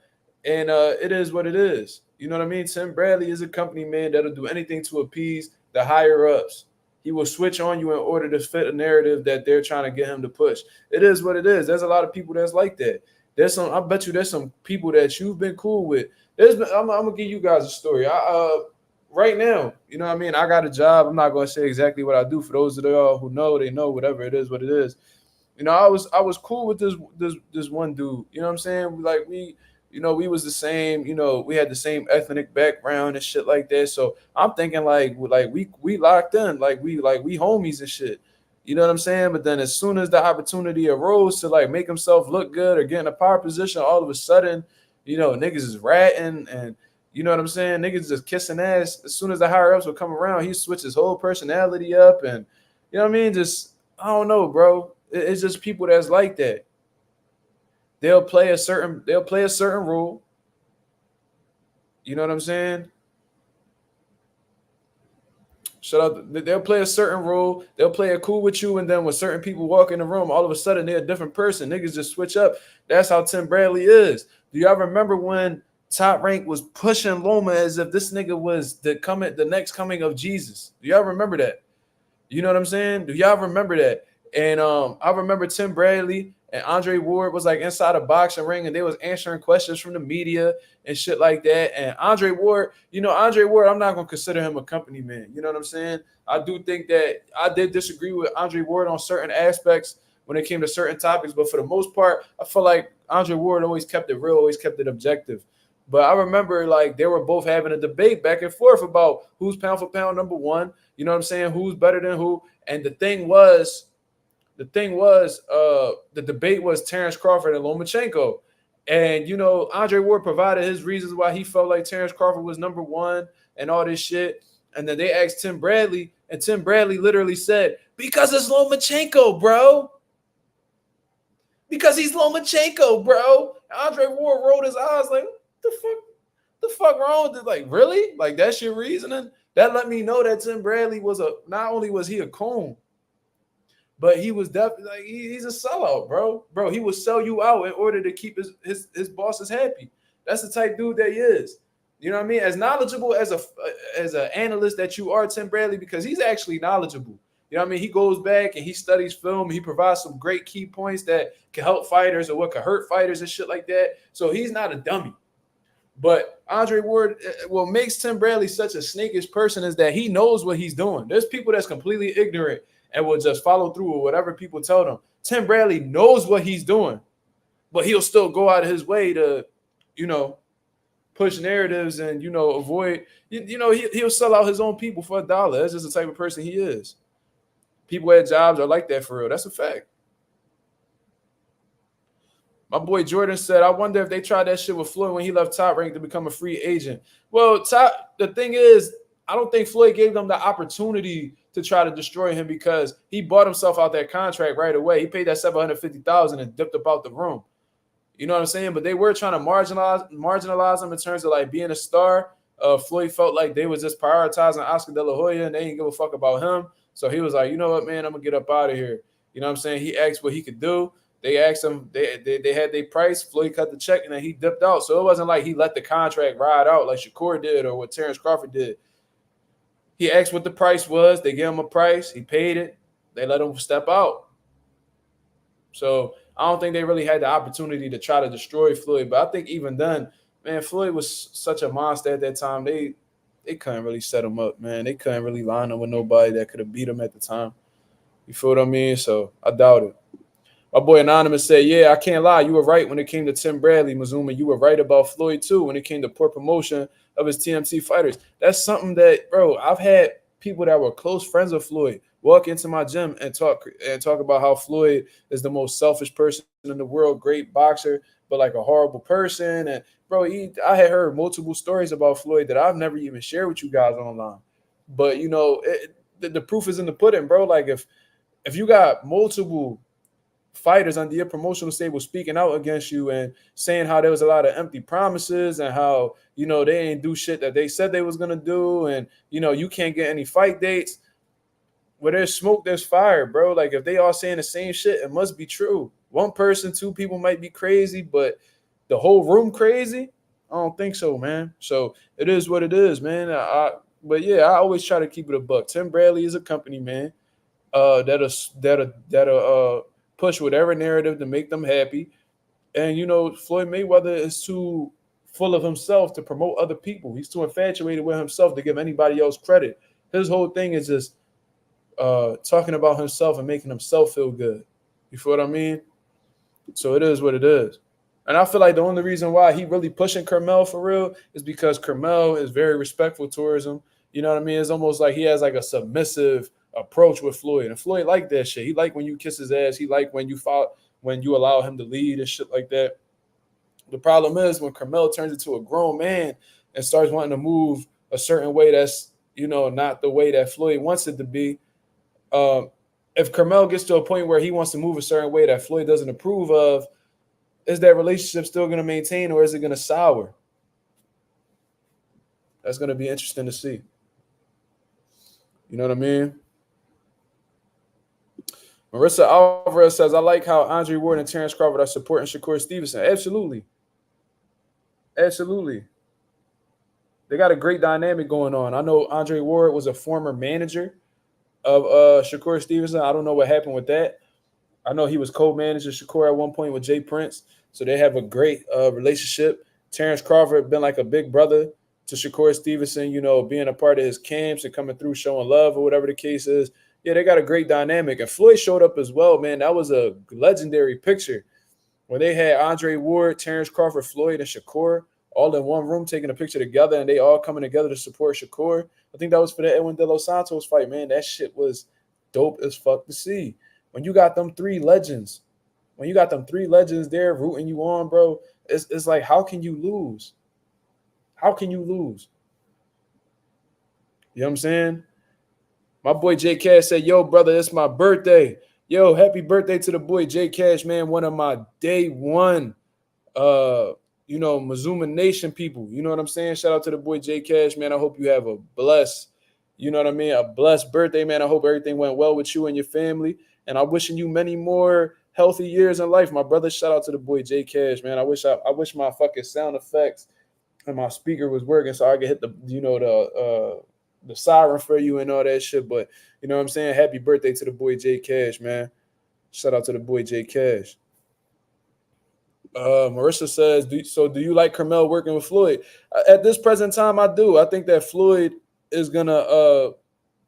And it is what it is. You know what I mean? Tim Bradley is a company man that'll do anything to appease the higher ups. He will switch on you in order to fit a narrative that they're trying to get him to push. It is what it is. There's a lot of people that's like that. I bet you there's some people that you've been cool with. I'm gonna give you guys a story. Right now, you know what I mean? I got a job. I'm not gonna say exactly what I do. For those of y'all who know, they know whatever it is, what it is. I was cool with this one dude. You know what I'm saying? We was the same, we had the same ethnic background and shit like that. So I'm thinking like we locked in, like we homies and shit. You know what I'm saying? But then as soon as the opportunity arose to like make himself look good or get in a power position, all of a sudden, niggas is ratting and you know what I'm saying? Niggas just kissing ass. As soon as the higher ups would come around, he switched his whole personality up and you know what I mean? Just I don't know, bro. It's just people that's like that. They'll play a certain rule. You know what I'm saying? Shut up. They'll play a certain rule. They'll play it cool with you, and then when certain people walk in the room, all of a sudden they're a different person. Niggas just switch up. That's how Tim Bradley is. Do y'all remember when Top Rank was pushing Loma as if this nigga was the next coming of Jesus. Do y'all remember that? You know what I'm saying? Do y'all remember that? And I remember Tim Bradley and Andre Ward was like inside a boxing ring and they was answering questions from the media and shit like that. And Andre Ward, I'm not gonna consider him a company man. You know what I'm saying? I do think that I did disagree with Andre Ward on certain aspects when it came to certain topics, but for the most part, I feel like Andre Ward always kept it real, always kept it objective. But I remember like they were both having a debate back and forth about who's pound for pound number one. You know what I'm saying? Who's better than who? And the debate was Terrence Crawford and Lomachenko. And Andre Ward provided his reasons why he felt like Terrence Crawford was number one and all this shit. And then they asked Tim Bradley, and Tim Bradley literally said, "Because it's Lomachenko, bro. Because he's Lomachenko, bro." Andre Ward rolled his eyes like, the fuck wrong with it? Like, really? Like, that's your reasoning? That let me know that Tim Bradley not only was he a coon, but he was definitely like he's a sellout, bro. Bro, he will sell you out in order to keep his bosses happy. That's the type dude that he is. You know what I mean? As knowledgeable as an analyst that you are, Tim Bradley, because he's actually knowledgeable. You know what I mean? He goes back and he studies film. He provides some great key points that can help fighters or what can hurt fighters and shit like that. So he's not a dummy. But Andre Ward, what makes Tim Bradley such a snakish person is that he knows what he's doing. There's people that's completely ignorant and will just follow through with whatever people tell them. Tim Bradley knows what he's doing, but he'll still go out of his way to, push narratives and, avoid, he'll sell out his own people for $1. That's just the type of person he is. People at jobs are like that for real. That's a fact. My boy Jordan said, "I wonder if they tried that shit with Floyd when he left Top Rank to become a free agent." Well, the thing is, I don't think Floyd gave them the opportunity to try to destroy him because he bought himself out that contract right away. He paid that $750,000 and dipped up out the room. You know what I'm saying? But they were trying to marginalize him in terms of like being a star. Floyd felt like they was just prioritizing Oscar De La Hoya and they didn't give a fuck about him. So he was like, "You know what, man, I'm gonna get up out of here." You know what I'm saying? He asked what he could do. They asked him, they had their price. Floyd cut the check and then he dipped out. So it wasn't like he let the contract ride out like Shakur did or what Terrence Crawford did. He asked what the price was. They gave him a price. He paid it. They let him step out. So I don't think they really had the opportunity to try to destroy Floyd. But I think even then, man, Floyd was such a monster at that time. They couldn't really set him up, man. They couldn't really line him with nobody that could have beat him at the time. You feel what I mean? So I doubt it. My boy Anonymous said, "Yeah, I can't lie. You were right when it came to Tim Bradley, Mazuma. You were right about Floyd, too, when it came to poor promotion of his TMC fighters." That's something that, bro, I've had people that were close friends of Floyd walk into my gym and talk about how Floyd is the most selfish person in the world, great boxer, but like a horrible person. And, bro, I had heard multiple stories about Floyd that I've never even shared with you guys online. But, the proof is in the pudding, bro. Like, if you got multiple fighters under your promotional stable speaking out against you and saying how there was a lot of empty promises and how, they ain't do shit that they said they was going to do. And, you can't get any fight dates. Where there's smoke, there's fire, bro. Like if they all saying the same shit, it must be true. One person, two people might be crazy, but the whole room crazy? I don't think so, man. So it is what it is, man. But yeah, I always try to keep it a buck. Tim Bradley is a company, man. That'll push whatever narrative to make them happy. And, Floyd Mayweather is too full of himself to promote other people. He's too infatuated with himself to give anybody else credit. His whole thing is just talking about himself and making himself feel good. You feel what I mean? So it is what it is. And I feel like the only reason why he really pushing Carmel for real is because Carmel is very respectful towards him. You know what I mean? It's almost like he has like a submissive approach with Floyd. And Floyd like that shit. He like when you kiss his ass. He like when you allow him to lead and shit like that. The problem is when Carmel turns into a grown man and starts wanting to move a certain way that's, not the way that Floyd wants it to be. If Carmel gets to a point where he wants to move a certain way that Floyd doesn't approve of, is that relationship still going to maintain or is it going to sour? That's going to be interesting to see. You know what I mean? Marissa Alvarez says, "I like how Andre Ward and Terrence Crawford are supporting Shakur Stevenson." Absolutely. Absolutely. They got a great dynamic going on. I know Andre Ward was a former manager of Shakur Stevenson. I don't know what happened with that. I know he was co-manager Shakur at one point with Jay Prince, so they have a great relationship. Terrence Crawford been like a big brother to Shakur Stevenson, you know, being a part of his camps and coming through showing love or whatever the case is. Yeah, they got a great dynamic. And Floyd showed up as well, man. That was a legendary picture when they had Andre Ward, Terrence Crawford, Floyd, and Shakur all in one room taking a picture together, and they all coming together to support Shakur. I think that was for the Edwin De Los Santos fight, man. That shit was dope as fuck to see. When you got them three legends, when you got them three legends there rooting you on, bro, it's like, how can you lose? How can you lose? You know what I'm saying? My boy J Cash said, yo, brother, it's my birthday. Yo, happy birthday to the boy J Cash, man. One of my day one Mazuma Nation people. You know what I'm saying? Shout out to the boy J Cash, man. I hope you have a blessed, you know what I mean? A blessed birthday, man. I hope everything went well with you and your family. And I'm wishing you many more healthy years in life, my brother. Shout out to the boy J Cash, man. I wish my fucking sound effects and my speaker was working so I could hit the siren for you and all that shit. But you know what I'm saying? Happy birthday to the boy J Cash, man. Shout out to the boy J Cash. Marissa says, do you like Carmel working with Floyd? At this present time, I do. I think that Floyd is gonna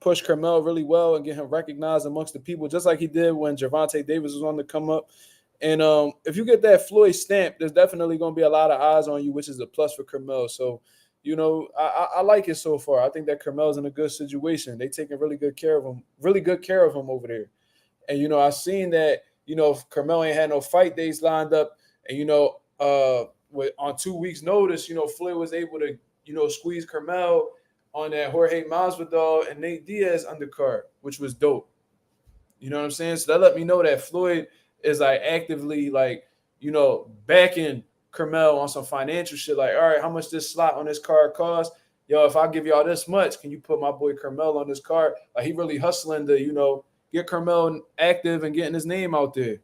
push Carmel really well and get him recognized amongst the people, just like he did when Gervonta Davis was on the come up. And if you get that Floyd stamp, there's definitely gonna be a lot of eyes on you, which is a plus for Carmel. So, you know, I like it so far. I think that Carmel's in a good situation. They taking really good care of him over there. And I seen that Carmel ain't had no fight days lined up, and on 2 weeks' notice, Floyd was able to squeeze Carmel on that Jorge Masvidal and Nate Diaz undercard, which was dope. You know what I'm saying? So that let me know that Floyd is like actively backing Carmel on some financial shit. Like, all right, how much this slot on this card cost? Yo, if I give y'all this much, can you put my boy Carmel on this card? Like, he really hustling to get Carmel active and getting his name out there. You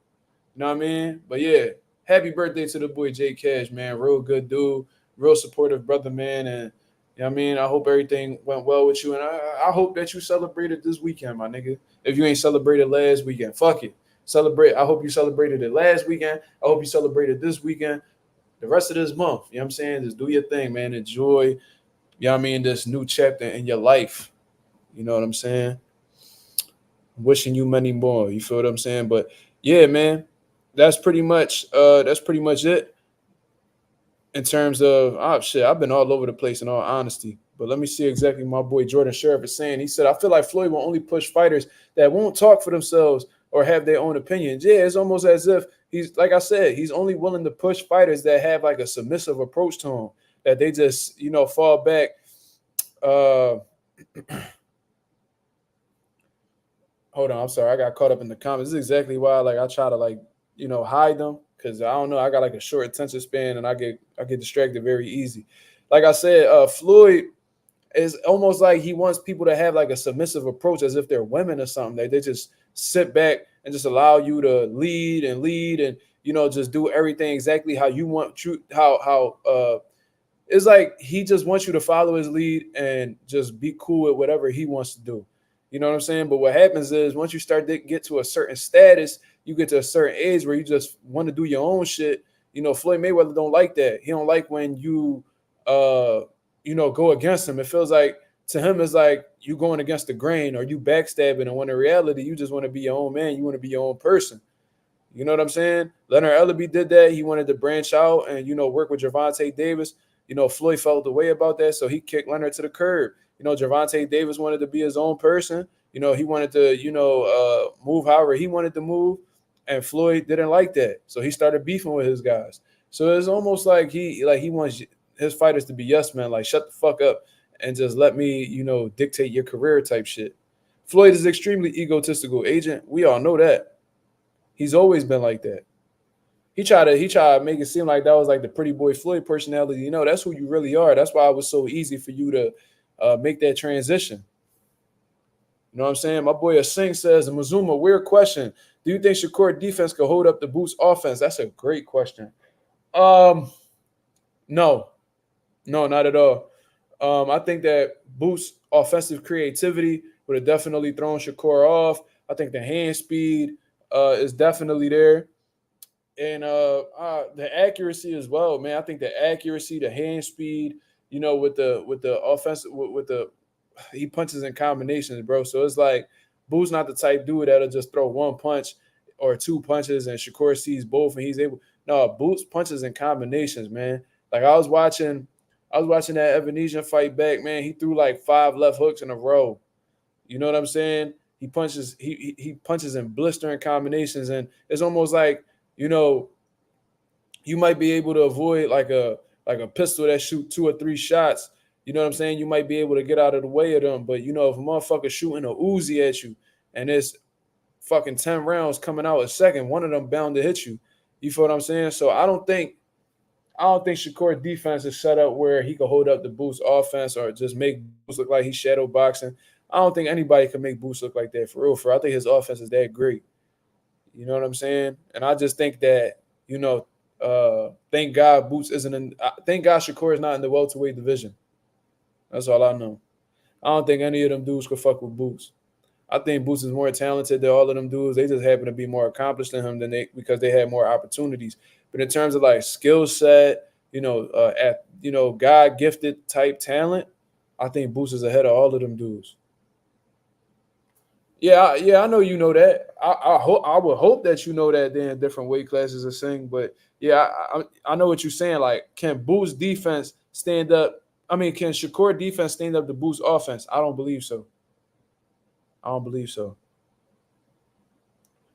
know what I mean? But yeah, happy birthday to the boy J Cash, man. Real good dude, real supportive brother, man. And you know what I mean? I hope everything went well with you. And I hope that you celebrated this weekend, my nigga. If you ain't celebrated last weekend, fuck it. Celebrate. I hope you celebrated it last weekend. I hope you celebrated this weekend. The rest of this month, you know what I'm saying? Just do your thing, man. Enjoy, you know what I mean, this new chapter in your life. You know what I'm saying? Wishing you many more. You feel what I'm saying? But yeah, man, that's pretty much it in terms of shit. I've been all over the place in all honesty. But let me see exactly what my boy Jordan Sheriff is saying. He said, I feel like Floyd will only push fighters that won't talk for themselves or have their own opinions. Yeah, it's almost as if he's, like I said, he's only willing to push fighters that have like a submissive approach to him, that they just, fall back. Hold on, I'm sorry, I got caught up in the comments. This is exactly why, I try to hide them, because I don't know, I got like a short attention span and I get distracted very easy. Like I said, Floyd is almost like he wants people to have like a submissive approach, as if they're women or something. They just sit back and just allow you to lead and just do everything exactly how you want. It's like he just wants you to follow his lead and just be cool with whatever he wants to do. You know what I'm saying? But what happens is, once you start to get to a certain status, you get to a certain age where you just want to do your own shit. Floyd Mayweather don't like that. He don't like when you go against him. It feels like, to him, it's like you going against the grain or you backstabbing. And when in reality, you just want to be your own man. You want to be your own person. You know what I'm saying? Leonard Ellerbe did that. He wanted to branch out and, work with Gervonta Davis. Floyd felt the way about that, so he kicked Leonard to the curb. Gervonta Davis wanted to be his own person. He wanted to, move however he wanted to move, and Floyd didn't like that, so he started beefing with his guys. So it's almost like he wants his fighters to be yes men, like shut the fuck up and just let me, dictate your career type shit. Floyd is extremely egotistical, agent. We all know that. He's always been like that. He tried to make it seem like that was like the pretty boy Floyd personality. That's who you really are. That's why it was so easy for you to make that transition. You know what I'm saying? My boy Asing says, Mazuma, weird question. Do you think Shakur defense could hold up the Boots offense? That's a great question. No. No, not at all. I think that Boots' offensive creativity would have definitely thrown Shakur off. I think the hand speed is definitely there, and the accuracy as well, man. I think the accuracy, the hand speed, with the offensive, with the he punches in combinations, bro. So it's like Boo's not the type dude that'll just throw one punch or two punches and Shakur sees both and he's able. No, Boots punches in combinations, man. Like I was watching that Evanesian fight back, man. He threw like five left hooks in a row. You know what I'm saying? He punches in blistering combinations, and it's almost like you know you might be able to avoid like a pistol that shoot two or three shots. You know what I'm saying? You might be able to get out of the way of them. But if a motherfucker shooting a Uzi at you and it's fucking 10 rounds coming out a second, one of them bound to hit you. You feel what I'm saying? So I don't think Shakur defense is set up where he could hold up the Boost offense or just make Boost look like he's shadow boxing. I don't think anybody can make Boost look like that for real. I think his offense is that great. You know what I'm saying? And I just think that, thank God Boots isn't in. Thank God Shakur is not in the welterweight division. That's all I know. I don't think any of them dudes could fuck with Boots. I think Boots is more talented than all of them dudes. They just happen to be more accomplished than him because they had more opportunities. But in terms of like skill set, God gifted type talent, I think Boots is ahead of all of them dudes. Yeah, yeah, I know you know that. I would hope that you know that they're in different weight classes or thing. But yeah, I know what you're saying. Like, can Boost defense stand up? I mean, can Shakur defense stand up to Boost offense? I don't believe so. I don't believe so.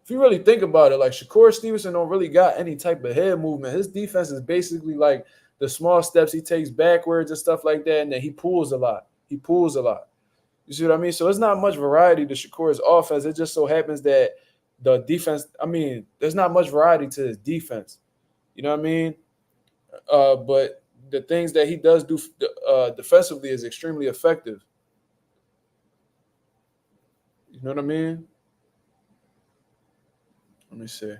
If you really think about it, like Shakur Stevenson don't really got any type of head movement. His defense is basically like the small steps he takes backwards and stuff like that, and then he pulls a lot. He pulls a lot. You see what I mean? So it's not much variety to Shakur's offense. It just so happens that the defense, I mean, there's not much variety to his defense. You know what I mean? But the things that he does do defensively is extremely effective. You know what I mean? Let me see.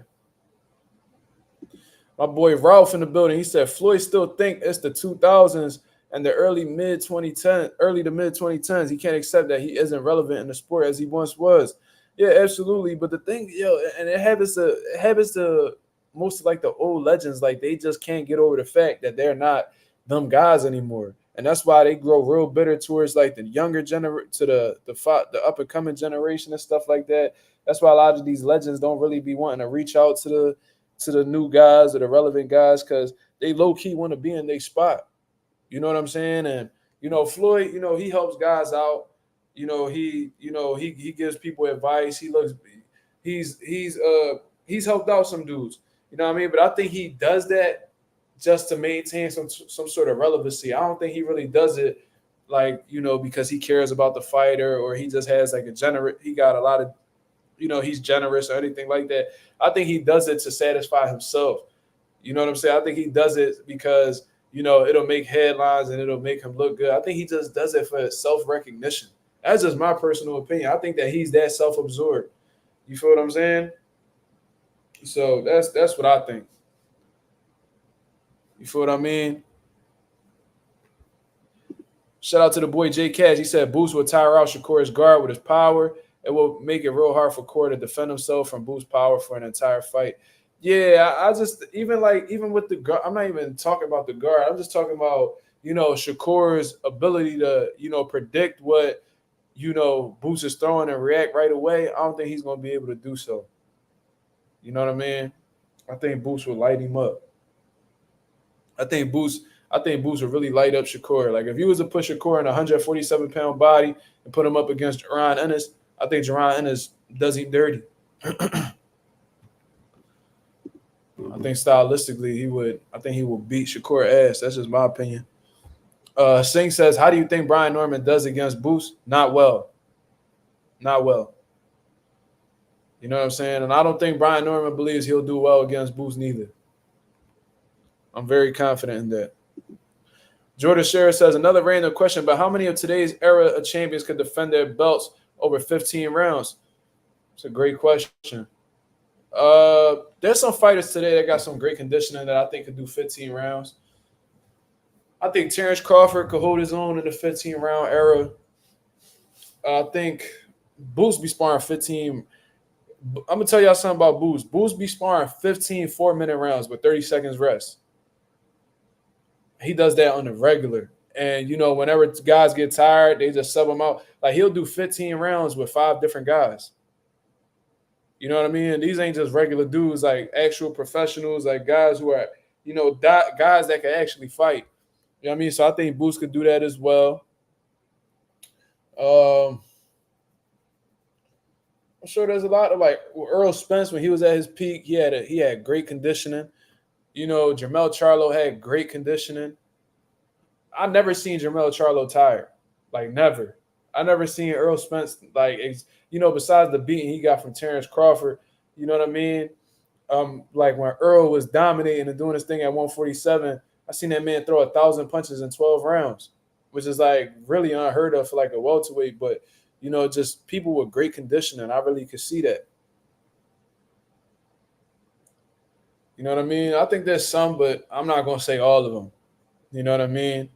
My boy Ralph in the building. He said Floyd still think it's the 2000s and the early to mid 2010s. He can't accept that he isn't relevant in the sport as he once was. Yeah, absolutely. But the thing, and it happens to most of like the old legends. Like they just can't get over the fact that they're not them guys anymore, and that's why they grow real bitter towards like the younger generation, to the up and coming generation and stuff like that. That's why a lot of these legends don't really be wanting to reach out to the new guys or the relevant guys because they low key want to be in their spot. You know what I'm saying? And Floyd, he helps guys out. He gives people advice. He's helped out some dudes. You know what I mean? But I think he does that just to maintain some sort of relevancy. I don't think he really does it like because he cares about the fighter or he just has like he got a lot of he's generous or anything like that. I think he does it to satisfy himself. You know what I'm saying? I think he does it because it'll make headlines and it'll make him look good. I think he just does it for self recognition. That's just my personal opinion. I think that he's that self absorbed. You feel what I'm saying? So that's what I think. You feel what I mean? Shout out to the boy J Cash. He said Boost will tire out Shakur's guard with his power. It will make it real hard for Core to defend himself from Boost power for an entire fight. Yeah, I just even with the guard, I'm not even talking about the guard. I'm just talking about Shakur's ability to predict what Boost is throwing and react right away. I don't think he's gonna be able to do so. You know what I mean? I think Boost will light him up. I think Boost. I think Boost will really light up Shakur. Like if you was to put Shakur in a 147-pound body and put him up against Jaron Ennis, I think Jaron Ennis does him dirty. I think stylistically he would. I think he will beat Shakur ass. That's just my opinion. Singh says, "How do you think Brian Norman does against Boost? Not well. Not well. You know what I'm saying? And I don't think Brian Norman believes he'll do well against Boost neither. I'm very confident in that." Jordan Scherer says, another random question, but how many of today's era of champions could defend their belts over 15 rounds? It's a great question. There's some fighters today that got some great conditioning that I think could do 15 rounds. I think Terrence Crawford could hold his own in the 15 round era. I think Boots be sparring 15. I'm gonna tell y'all something about Boots. Boots be sparring 15 4-minute rounds with 30 seconds rest. He does that on the regular. And whenever guys get tired, they just sub him out. Like he'll do 15 rounds with 5 different guys. You know what I mean? These ain't just regular dudes, like actual professionals, like guys who are, guys that can actually fight. You know what I mean? So I think Boots could do that as well. Um, I'm sure there's a lot of like Earl Spence when he was at his peak. He had great conditioning. Jermell Charlo had great conditioning. I never seen Jermell Charlo tired, like never. I never seen Earl Spence like besides the beating he got from Terrence Crawford. You know what I mean? Like when Earl was dominating and doing his thing at 147, I seen that man throw 1,000 punches in 12 rounds, which is like really unheard of for like a welterweight. But just people with great conditioning, I really could see that. You know what I mean? I think there's some, but I'm not gonna say all of them. You know what I mean?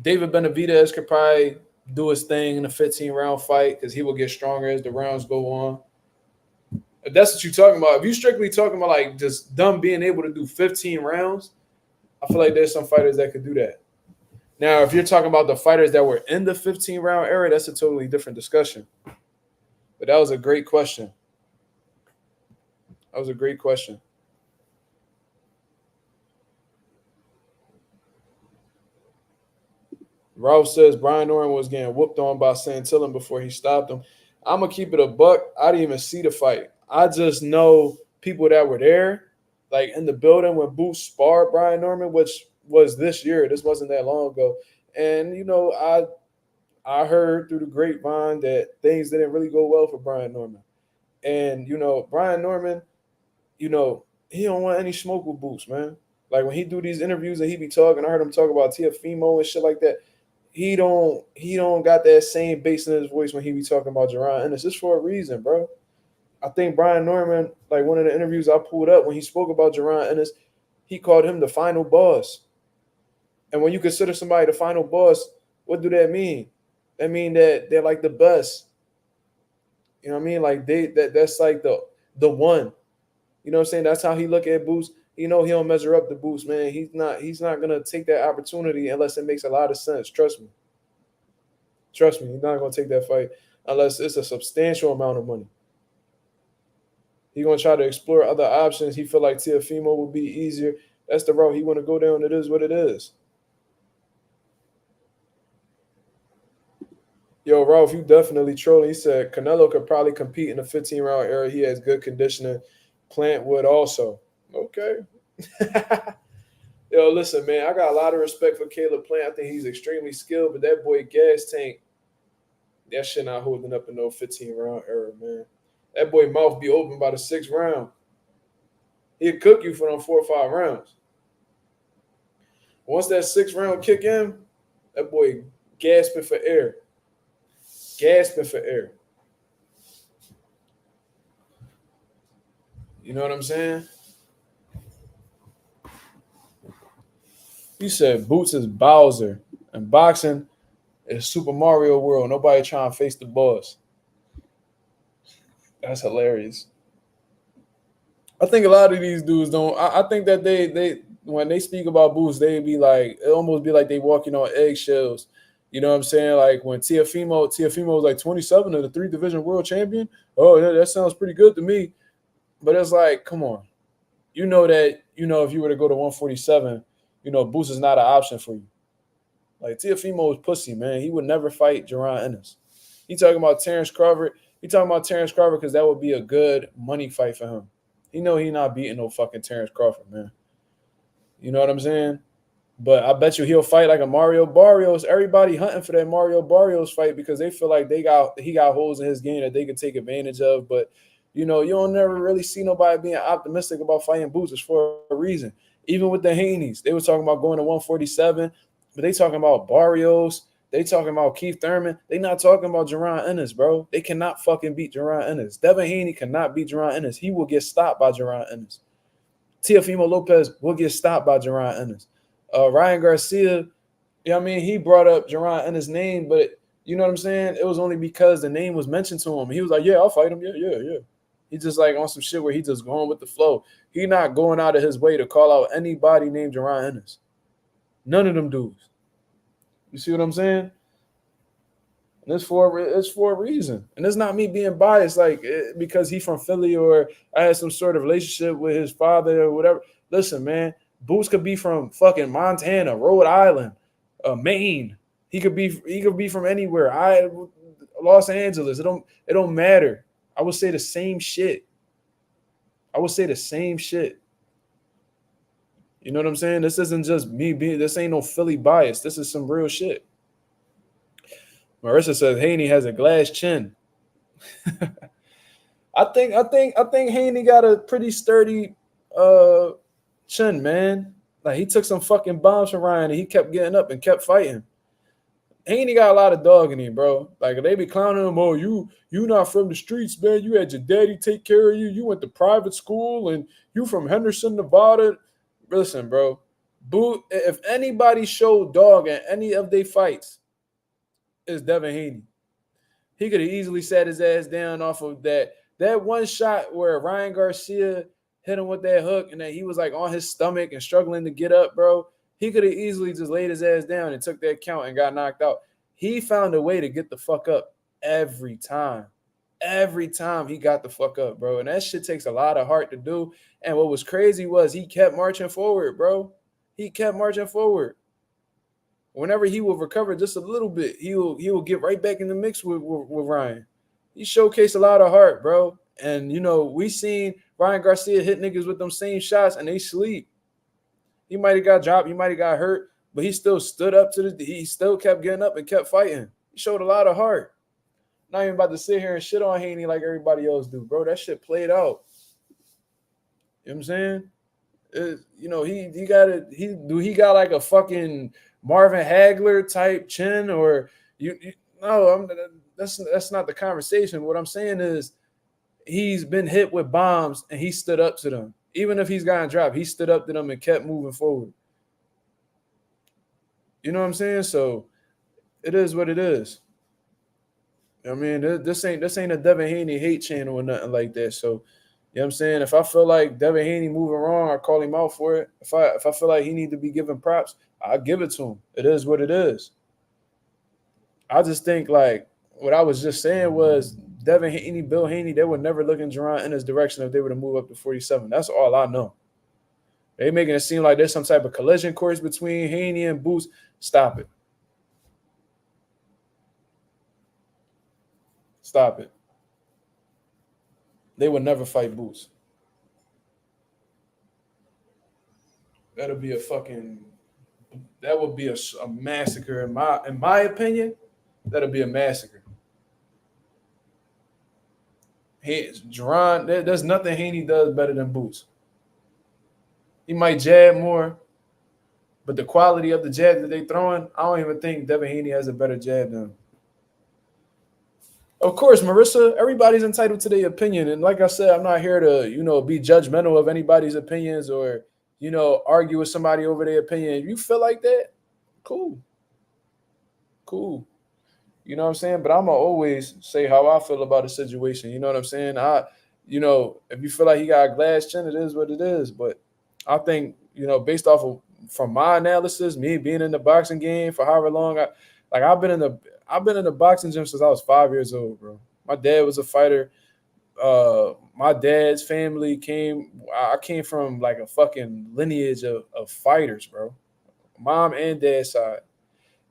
David Benavidez could probably do his thing in a 15 round fight because he will get stronger as the rounds go on. If that's what you're talking about, if you strictly talking about like just them being able to do 15 rounds, I feel like there's some fighters that could do that. Now, if you're talking about the fighters that were in the 15 round era, that's a totally different discussion. But that was a great question. That was a great question. Ralph says Brian Norman was getting whooped on by Santillan before he stopped him. I'm gonna keep it a buck. I didn't even see the fight. I just know people that were there, like in the building when Boots sparred Brian Norman, which was this year. This wasn't that long ago. And I heard through the grapevine that things didn't really go well for Brian Norman. And Brian Norman, he don't want any smoke with Boots, man. Like when he do these interviews and he be talking, I heard him talk about Tiafimo and shit like that. He don't got that same bass in his voice when he be talking about Jerron Ennis. It's for a reason, bro. I think Brian Norman, like one of the interviews I pulled up when he spoke about Jerron Ennis, he called him the final boss. And when you consider somebody the final boss, what do that mean? That mean that they're like the best. You know what I mean? Like that's like the one. You know what I'm saying? That's how he look at Boots. He don't measure up to Boots, man. He's not gonna take that opportunity unless it makes a lot of sense. Trust me. Trust me, he's not gonna take that fight unless it's a substantial amount of money. He's gonna try to explore other options. He feel like Tiafimo will be easier. That's the route he want to go down. It is what it is. Yo, Ralph, you definitely trolling. He said Canelo could probably compete in the 15 round era. He has good conditioning. Plant would also. Okay. Yo, listen, man, I got a lot of respect for Caleb Plant. I think he's extremely skilled, but that boy Gas Tank, that shit not holding up in no 15 round era, man. That boy mouth be open by the 6th round. He'll cook you for them 4 or 5 rounds. Once that 6th round kick in, that boy gasping for air. Gasping for air. You know what I'm saying? He said Boots is Bowser and boxing is Super Mario World. Nobody trying to face the boss. That's hilarious. I think a lot of these dudes don't. I think that they when they speak about Boots, they be like it almost be like they walking on eggshells. You know what I'm saying? Like when Tiafimo was like 27 of the 3 division world champion. Oh, yeah, that sounds pretty good to me. But it's like, come on. You know that, if you were to go to 147, Boots is not an option for you. Like Tiafimo is pussy, man. He would never fight Jerron Ennis. He talking about Terrence Crawford. He talking about Terrence Crawford because that would be a good money fight for him. He know he not beating no fucking Terrence Crawford, man. You know what I'm saying? But I bet you he'll fight like a Mario Barrios. Everybody hunting for that Mario Barrios fight because they feel like he got holes in his game that they could take advantage of. But you don't never really see nobody being optimistic about fighting Boots. It's for a reason. Even with the Haneys, they were talking about going to 147, but they talking about Barrios. They talking about Keith Thurman. They not talking about Jerron Ennis, bro. They cannot fucking beat Jerron Ennis. Devin Haney cannot beat Jerron Ennis. He will get stopped by Jerron Ennis. Teofimo Lopez will get stopped by Jerron Ennis. Ryan Garcia, yeah, I mean, he brought up Jerron Ennis' name, but you know what I'm saying? It was only because the name was mentioned to him. He was like, "Yeah, I'll fight him. Yeah, yeah, yeah." He just like on some shit where he just going with the flow. He not going out of his way to call out anybody named Jerron Ennis. None of them dudes. You see what I'm saying? And it's for a reason, and it's not me being biased, like because he from Philly or I had some sort of relationship with his father or whatever. Listen, man, Boots could be from fucking Montana, Rhode Island, Maine. He could be from anywhere. Los Angeles. It don't matter. I would say the same shit. I would say the same shit. You know what I'm saying? This isn't just me being. This ain't no Philly bias. This is some real shit. Marissa says Haney has a glass chin. I think Haney got a pretty sturdy uh chin, man. Like he took some fucking bombs from Ryan and he kept getting up and kept fighting. Haney got a lot of dog in him, bro. Like they be clowning him, oh, you not from the streets, man. You had your daddy take care of you. You went to private school and you from Henderson, Nevada. Listen, bro. If anybody showed dog in any of their fights, it's Devin Haney. He could have easily sat his ass down off of that one shot where Ryan Garcia hit him with that hook and then he was like on his stomach and struggling to get up, bro. He could have easily just laid his ass down and took that count and got knocked out. He found a way to get the fuck up every time. Every time he got the fuck up, bro. And that shit takes a lot of heart to do. And what was crazy was he kept marching forward, bro. He kept marching forward. Whenever he will recover just a little bit, he will get right back in the mix with Ryan. He showcased a lot of heart, bro. And we seen Ryan Garcia hit niggas with them same shots and they sleep. He might have got dropped, he might have got hurt, but he still stood up he still kept getting up and kept fighting. He showed a lot of heart. Not even about to sit here and shit on Haney like everybody else do, bro. That shit played out. You know what I'm saying? He got like a fucking Marvin Hagler type chin or no, that's not the conversation. What I'm saying is he's been hit with bombs and he stood up to them. Even if he's gotten dropped, he stood up to them and kept moving forward. You know what I'm saying? So it is what it is. I mean, this ain't a Devin Haney hate channel or nothing like that. So, you know what I'm saying? If I feel like Devin Haney moving wrong, I call him out for it. If I feel like he need to be given props, I give it to him. It is what it is. I just think like what I was just saying was Devin Haney, Bill Haney, they would never look in Jerron in his direction if they were to move up to 47. That's all I know. They making it seem like there's some type of collision course between Haney and Boots. Stop it. Stop it. They would never fight Boots. That would be a massacre in my opinion. That'll be a massacre. Jerron, there's nothing Haney does better than Boots. He might jab more, but the quality of the jab that they throwing, I don't even think Devin Haney has a better jab than him. Of course, Marissa, everybody's entitled to their opinion. And like I said, I'm not here to, be judgmental of anybody's opinions or, argue with somebody over their opinion. If you feel like that, cool. Cool. You know what I'm saying? But I'm going to always say how I feel about a situation. You know what I'm saying? If you feel like he got a glass chin, it is what it is. But I think, based off of from my analysis, me being in the boxing game for however long, I've been in the boxing gym since I was 5 years old, bro. My dad was a fighter. My dad's family I came from like a fucking lineage of fighters, bro. Mom and dad's side.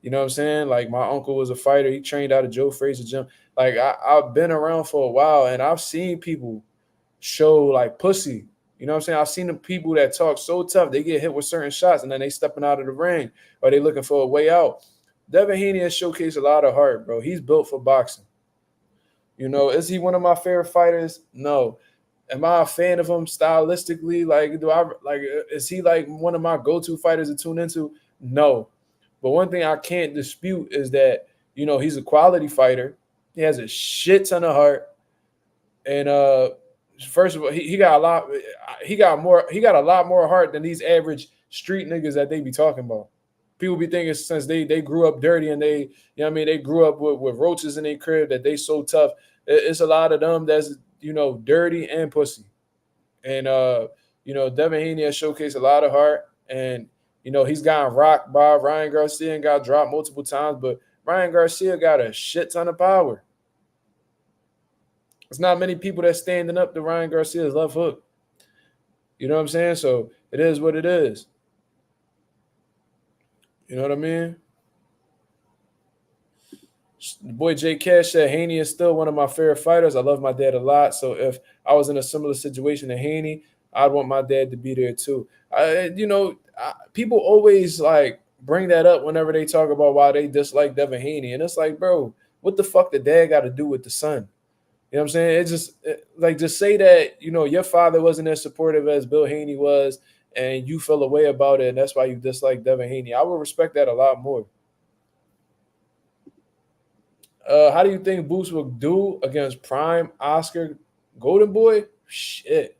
You know what I'm saying? Like my uncle was a fighter. He trained out of Joe Frazier gym. Like I've been around for a while and I've seen people show like pussy. You know what I'm saying? I've seen the people that talk so tough, they get hit with certain shots and then they stepping out of the ring or they looking for a way out. Devin Haney has showcased a lot of heart, bro. He's built for boxing. Is he one of my favorite fighters? No. Am I a fan of him stylistically? Is he like one of my go-to fighters to tune into? No. But one thing I can't dispute is that, he's a quality fighter. He has a shit ton of heart. And first of all, he got a lot more heart than these average street niggas that they be talking about. People be thinking since they grew up dirty and they, you know what I mean, they grew up with roaches in their crib that they so tough. It's a lot of them that's, dirty and pussy. And Devin Haney has showcased a lot of heart, and he's gotten rocked by Ryan Garcia and got dropped multiple times, but Ryan Garcia got a shit ton of power. It's not many people that's standing up to Ryan Garcia's left hook. You know what I'm saying? So it is what it is. You know what I mean? The boy Jay Cash said Haney is still one of my favorite fighters. I love my dad a lot. So if I was in a similar situation to Haney, I'd want my dad to be there too. People always like bring that up whenever they talk about why they dislike Devin Haney. And it's like, bro, what the fuck the dad got to do with the son? You know what I'm saying? Just say that, your father wasn't as supportive as Bill Haney was and you feel a way about it. And that's why you dislike Devin Haney. I would respect that a lot more. How do you think Boots will do against Prime Oscar Golden Boy? Shit.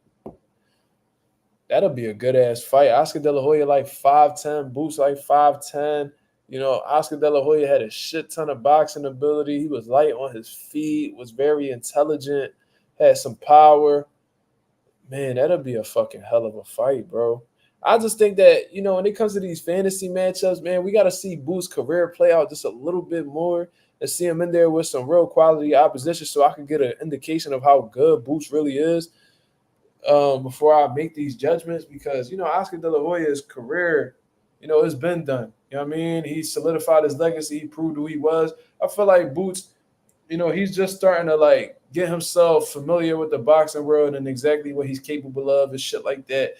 That'll be a good ass fight. Oscar De La Hoya like 5'10, Boots like 5'10. Oscar De La Hoya had a shit ton of boxing ability. He was light on his feet, was very intelligent, had some power. Man, that'll be a fucking hell of a fight, bro. I just think that, when it comes to these fantasy matchups, man, we got to see Boots' career play out just a little bit more and see him in there with some real quality opposition so I can get an indication of how good Boots really is before I make these judgments. Because, Oscar De La Hoya's career, it's been done. You know what I mean? He solidified his legacy. He proved who he was. I feel like Boots, he's just starting to like get himself familiar with the boxing world and exactly what he's capable of and shit like that.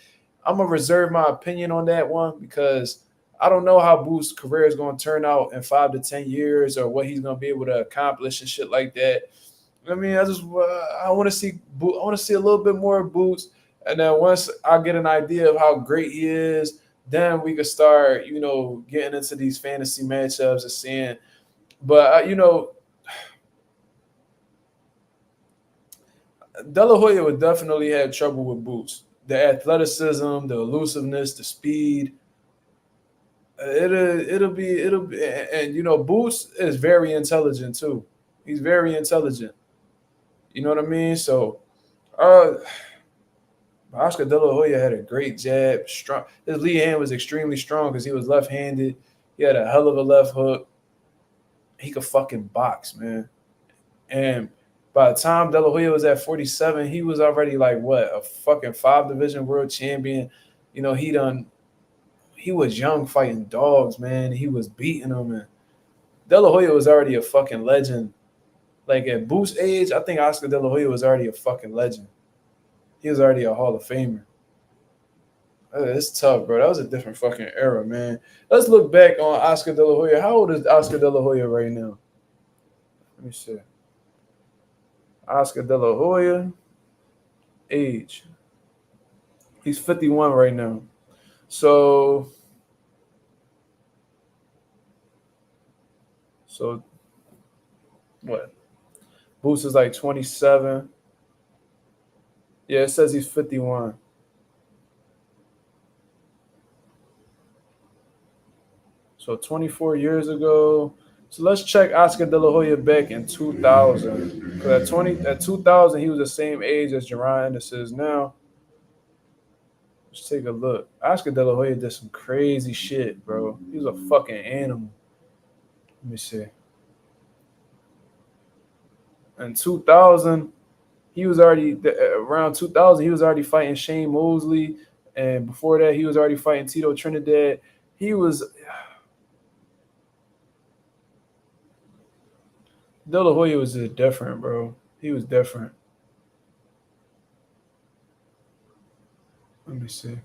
I'm gonna reserve my opinion on that one because I don't know how Boots' career is gonna turn out in 5 to 10 years or what he's gonna be able to accomplish and shit like that. I mean, I want to see I want to see a little bit more of Boots, and then once I get an idea of how great he is, then we could start, getting into these fantasy matchups and seeing. But De La Hoya would definitely have trouble with Boots. The athleticism, the elusiveness, the speed. It'll be, and Boots is very intelligent too. He's very intelligent. You know what I mean? So, uh, Oscar De La Hoya had a great jab. Strong. His lead hand was extremely strong because he was left-handed. He had a hell of a left hook. He could fucking box, man. And by the time De La Hoya was at 47, he was already like what, a fucking 5 division world champion. He was young fighting dogs, man. He was beating them, and De La Hoya was already a fucking legend. Like at Boots' age, I think Oscar De La Hoya was already a fucking legend. He was already a Hall of Famer. It's tough, bro. That was a different fucking era, man. Let's look back on Oscar De La Hoya. How old is Oscar De La Hoya right now? Let me see. Oscar De La Hoya, age. He's 51 right now. So what? Boots is like 27. Yeah, it says he's 51. So 24 years ago. So let's check Oscar De La Hoya back in 2000. Because at 2000, he was the same age as Jerron Anderson is now. Let's take a look. Oscar De La Hoya did some crazy shit, bro. He was a fucking animal. Let me see. In 2000, he was already around 2000. He was already fighting Shane Mosley, and before that, he was already fighting Tito Trinidad. He was De La Hoya was just different, bro. He was different. Let me see.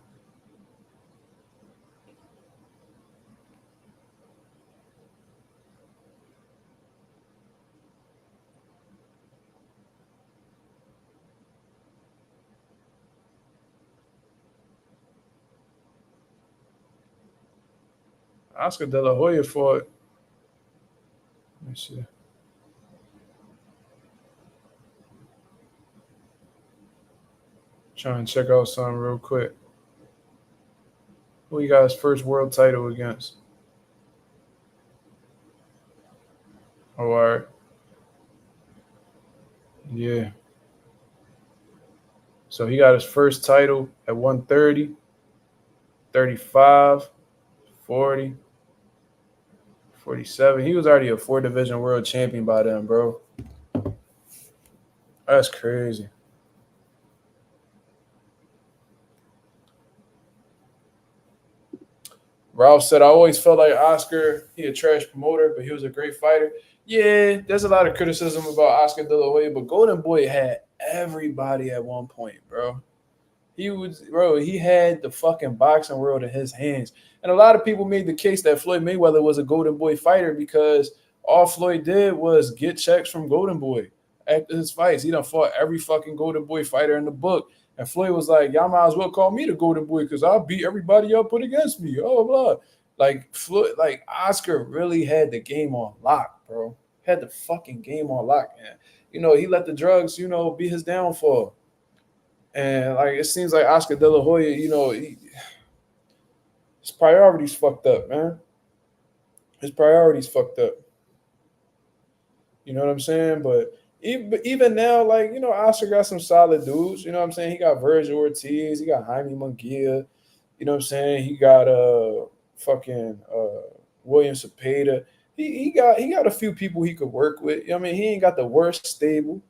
Oscar De La Hoya fought. Let me see. Trying to check out something real quick. Who he got his first world title against? Oh, all right. Yeah. So he got his first title at 130, 35, 40, 47. He was already a 4 division world champion by then, bro. That's crazy. Ralph said, I always felt like Oscar, he a trash promoter, but he was a great fighter. Yeah, there's a lot of criticism about Oscar De La Hoya, but Golden Boy had everybody at one point, bro. He had the fucking boxing world in his hands. And a lot of people made the case that Floyd Mayweather was a Golden Boy fighter because all Floyd did was get checks from Golden Boy after his fights. He done fought every fucking Golden Boy fighter in the book. And Floyd was like, y'all might as well call me the Golden Boy because I'll beat everybody y'all put against me. Oh, blah. Like Floyd, like Oscar really had the game on lock, bro. Had the fucking game on lock, man. He let the drugs, be his downfall. And like it seems like Oscar De La Hoya, his priorities fucked up, man. His priorities fucked up. You know what I'm saying? But even now, like Oscar got some solid dudes. You know what I'm saying? He got Virgil Ortiz, he got Jaime Munguia. You know what I'm saying? He got fucking William Zepeda. He got a few people he could work with. I mean, he ain't got the worst stable.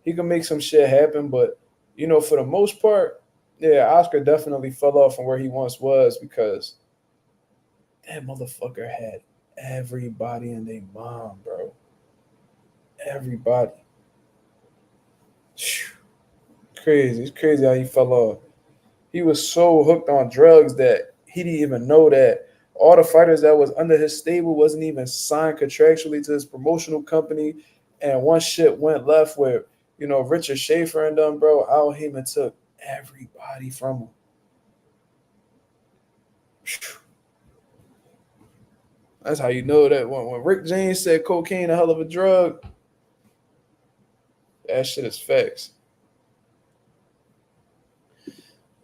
He can make some shit happen, but for the most part, yeah, Oscar definitely fell off from where he once was because that motherfucker had everybody and their mom, bro. Everybody. Crazy. It's crazy how he fell off. He was so hooked on drugs that he didn't even know that all the fighters that was under his stable wasn't even signed contractually to his promotional company. And once shit went left with, Richard Schaefer and them, bro, Al Heyman took everybody from him. That's how you know that when Rick James said cocaine a hell of a drug, that shit is facts.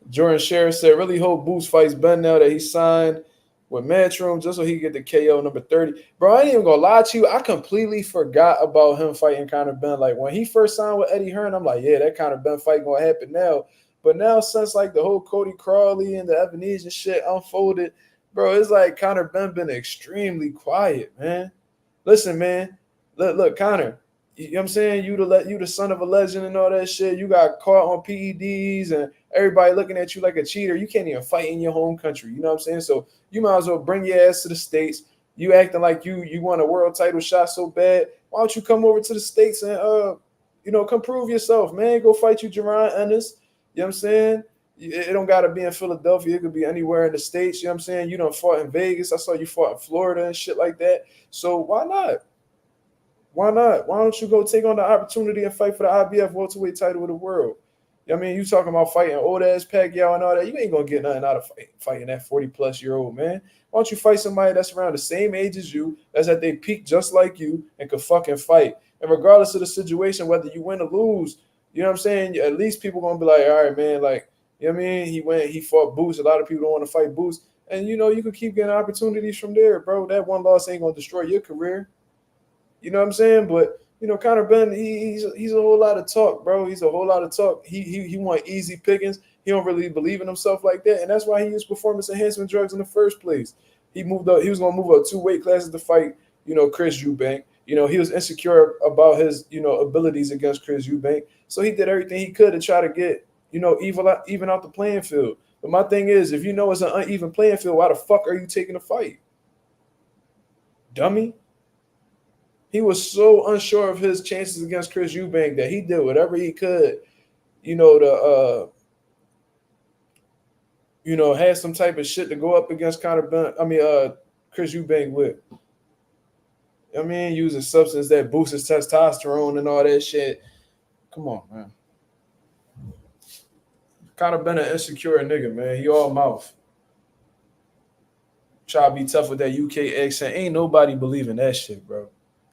Jordan Sheriff said, really hope Boost fights Ben now that he signed with Matchroom just so he can get the KO number 30. Bro, I ain't even gonna lie to you. I completely forgot about him fighting Conor Ben. Like when he first signed with Eddie Hearn, I'm like, yeah, that Conor Ben fight gonna happen now. But now since like the whole Cody Crawley and the Ebenezer shit unfolded, bro, it's like Conor Ben been extremely quiet, man. Listen, man. Look, Conor. You know what I'm saying? You the son of a legend and all that shit. You got caught on PEDs and everybody looking at you like a cheater. You can't even fight in your home country. You know what I'm saying? So you might as well bring your ass to the States. You acting like you want a world title shot so bad. Why don't you come over to the States and come prove yourself, man? Go fight you, Jerron Ennis. You know what I'm saying? It don't gotta be in Philadelphia. It could be anywhere in the States. You know what I'm saying? You done fought in Vegas. I saw you fought in Florida and shit like that. So why not? Why not? Why don't you go take on the opportunity and fight for the IBF welterweight title of the world? I mean, you talking about fighting old ass Pacquiao and all that. You ain't gonna get nothing out of fighting that 40-plus-year-old man. Why don't you fight somebody that's around the same age as you, that's at their peak just like you, and could fucking fight? And regardless of the situation, whether you win or lose, you know what I'm saying? At least people gonna be like, all right, man, like, you know what I mean? He fought Boots. A lot of people don't want to fight Boots. And you could keep getting opportunities from there, bro. That one loss ain't gonna destroy your career. You know what I'm saying? But Conor Ben, he's a whole lot of talk, bro. He's a whole lot of talk. He want easy pickings. He don't really believe in himself like that, and that's why he used performance enhancement drugs in the first place. He moved up. He was gonna move up 2 weight classes to fight, Chris Eubank. He was insecure about his, abilities against Chris Eubank, so he did everything he could to try to get, even out the playing field. But my thing is, if you know it's an uneven playing field, why the fuck are you taking a fight, dummy? He was so unsure of his chances against Chris Eubank that he did whatever he could, to have some type of shit to go up against Chris Eubank with. I mean, using substance that boosts his testosterone and all that shit. Come on, man. Conor Ben an insecure nigga, man. He all mouth. Try to be tough with that UK accent. Ain't nobody believing that shit, bro.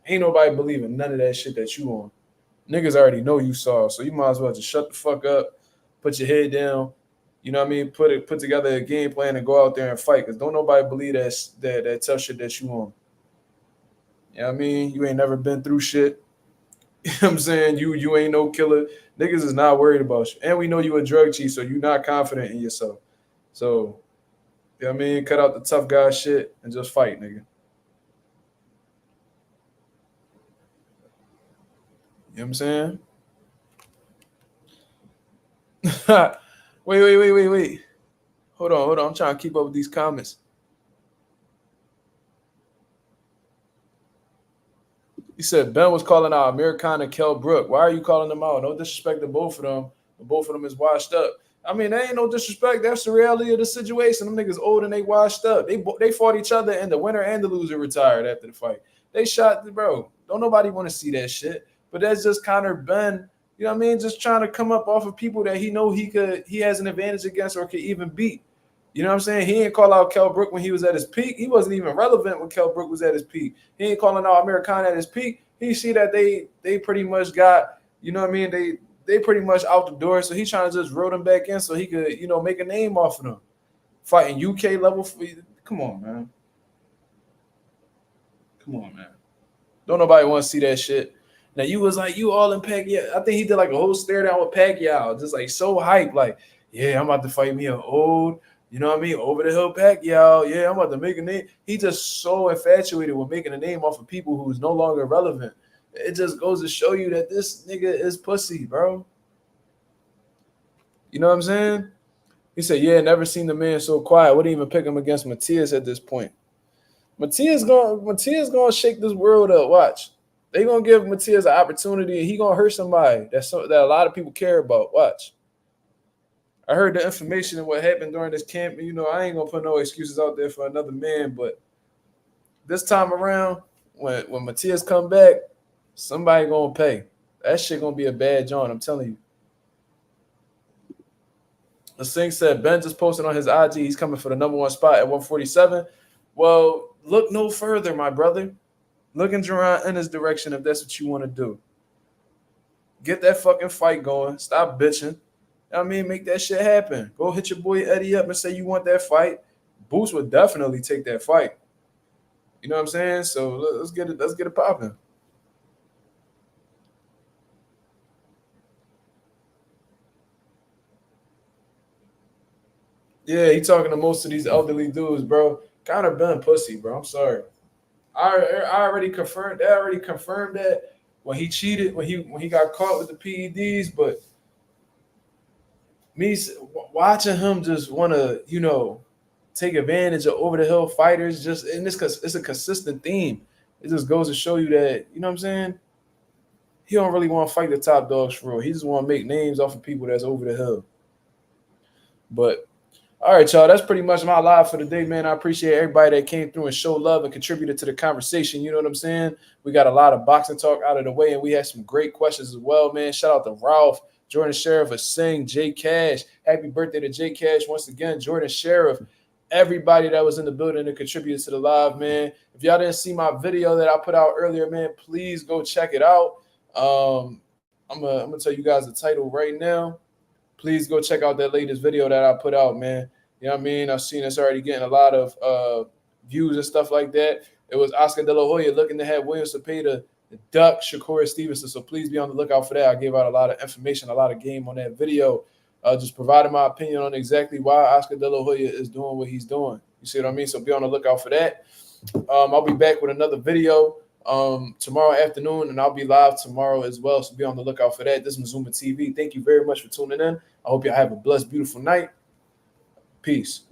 Ain't nobody believing none of that shit that you on. Niggas already know you saw, so you might as well just shut the fuck up, put your head down, you know what I mean, put together a game plan and go out there and fight. Because don't nobody believe that tough shit that you on. You know what I mean? You ain't never been through shit. You know what I'm saying? You ain't no killer. Niggas is not worried about you. And we know you a drug chief, so you're not confident in yourself. So, you know what I mean? Cut out the tough guy shit and just fight, nigga. You know what I'm saying? Wait. Hold on. I'm trying to keep up with these comments. He said Ben was calling out Amir Khan and Kell Brook. Why are you calling them out? No disrespect to both of them, but both of them is washed up. I mean, there ain't no disrespect. That's the reality of the situation. Them niggas old and they washed up. They fought each other, and the winner and the loser retired after the fight. They shot the bro. Don't nobody want to see that shit. But that's just Conor Ben, you know what I mean? Just trying to come up off of people that he know he has an advantage against or could even beat. You know what I'm saying? He didn't call out Kell Brook when he was at his peak. He wasn't even relevant when Kell Brook was at his peak. He ain't calling out Amir Khan at his peak. He see that they pretty much got, you know what I mean? They pretty much out the door. So he's trying to just roll them back in so he could, you know, make a name off of them. Fighting UK level. Come on, man. Don't nobody want to see that shit. Now you was like, you all in Pacquiao. I think he did like a whole stare down with Pacquiao. Just like so hype. Like, yeah, I'm about to fight me an old, you know what I mean? Over the hill Pacquiao. Yeah, I'm about to make a name. He just so infatuated with making a name off of people who's no longer relevant. It just goes to show you that this nigga is pussy, bro. You know what I'm saying? He said, yeah, never seen the man so quiet. Wouldn't even pick him against Matias at this point. Matias gonna shake this world up. Watch. They gonna give Matias an opportunity and he gonna hurt somebody that a lot of people care about. Watch. I heard the information and what happened during this camp. You know, I ain't gonna put no excuses out there for another man, but this time around, when Matias come back, somebody gonna pay. That shit gonna be a bad joint, I'm telling you. The Singh said Ben just posted on his IG he's coming for the number one spot at 147. Well, look no further, my brother. Look in Jerron Ennis' direction if that's what you want to do. Get that fucking fight going. Stop bitching. I mean, make that shit happen. Go hit your boy Eddie up and say you want that fight. Boots would definitely take that fight. You know what I'm saying? So let's get it popping. Yeah, he talking to most of these elderly dudes, bro. Conor Ben pussy, bro. I'm sorry. I already confirmed. They already confirmed that when he cheated, when he got caught with the PEDs. But me watching him just want to, you know, take advantage of over the hill fighters. Just and it's a consistent theme. It just goes to show you that, you know what I'm saying? He don't really want to fight the top dogs for real. He just want to make names off of people that's over the hill. But all right, y'all. That's pretty much my live for the day, man. I appreciate everybody that came through and showed love and contributed to the conversation. You know what I'm saying? We got a lot of boxing talk out of the way, and we had some great questions as well, man. Shout out to Ralph, Jordan Sheriff, of Singh, Jay Cash. Happy birthday to Jay Cash once again. Jordan Sheriff, everybody that was in the building and contributed to the live, man. If y'all didn't see my video that I put out earlier, man, please go check it out. I'm gonna tell you guys the title right now. Please go check out that latest video that I put out, man. You know what I mean? I've seen it's already getting a lot of views and stuff like that. It was Oscar De La Hoya looking to have William Zepeda, duck Shakur Stevenson. So please be on the lookout for that. I gave out a lot of information, a lot of game on that video. Just providing my opinion on exactly why Oscar De La Hoya is doing what he's doing. You see what I mean? So be on the lookout for that. I'll be back with another video tomorrow afternoon, and I'll be live tomorrow as well. So be on the lookout for that. This is MarkMazuma TV. Thank you very much for tuning in. I hope y'all have a blessed, beautiful night. Peace.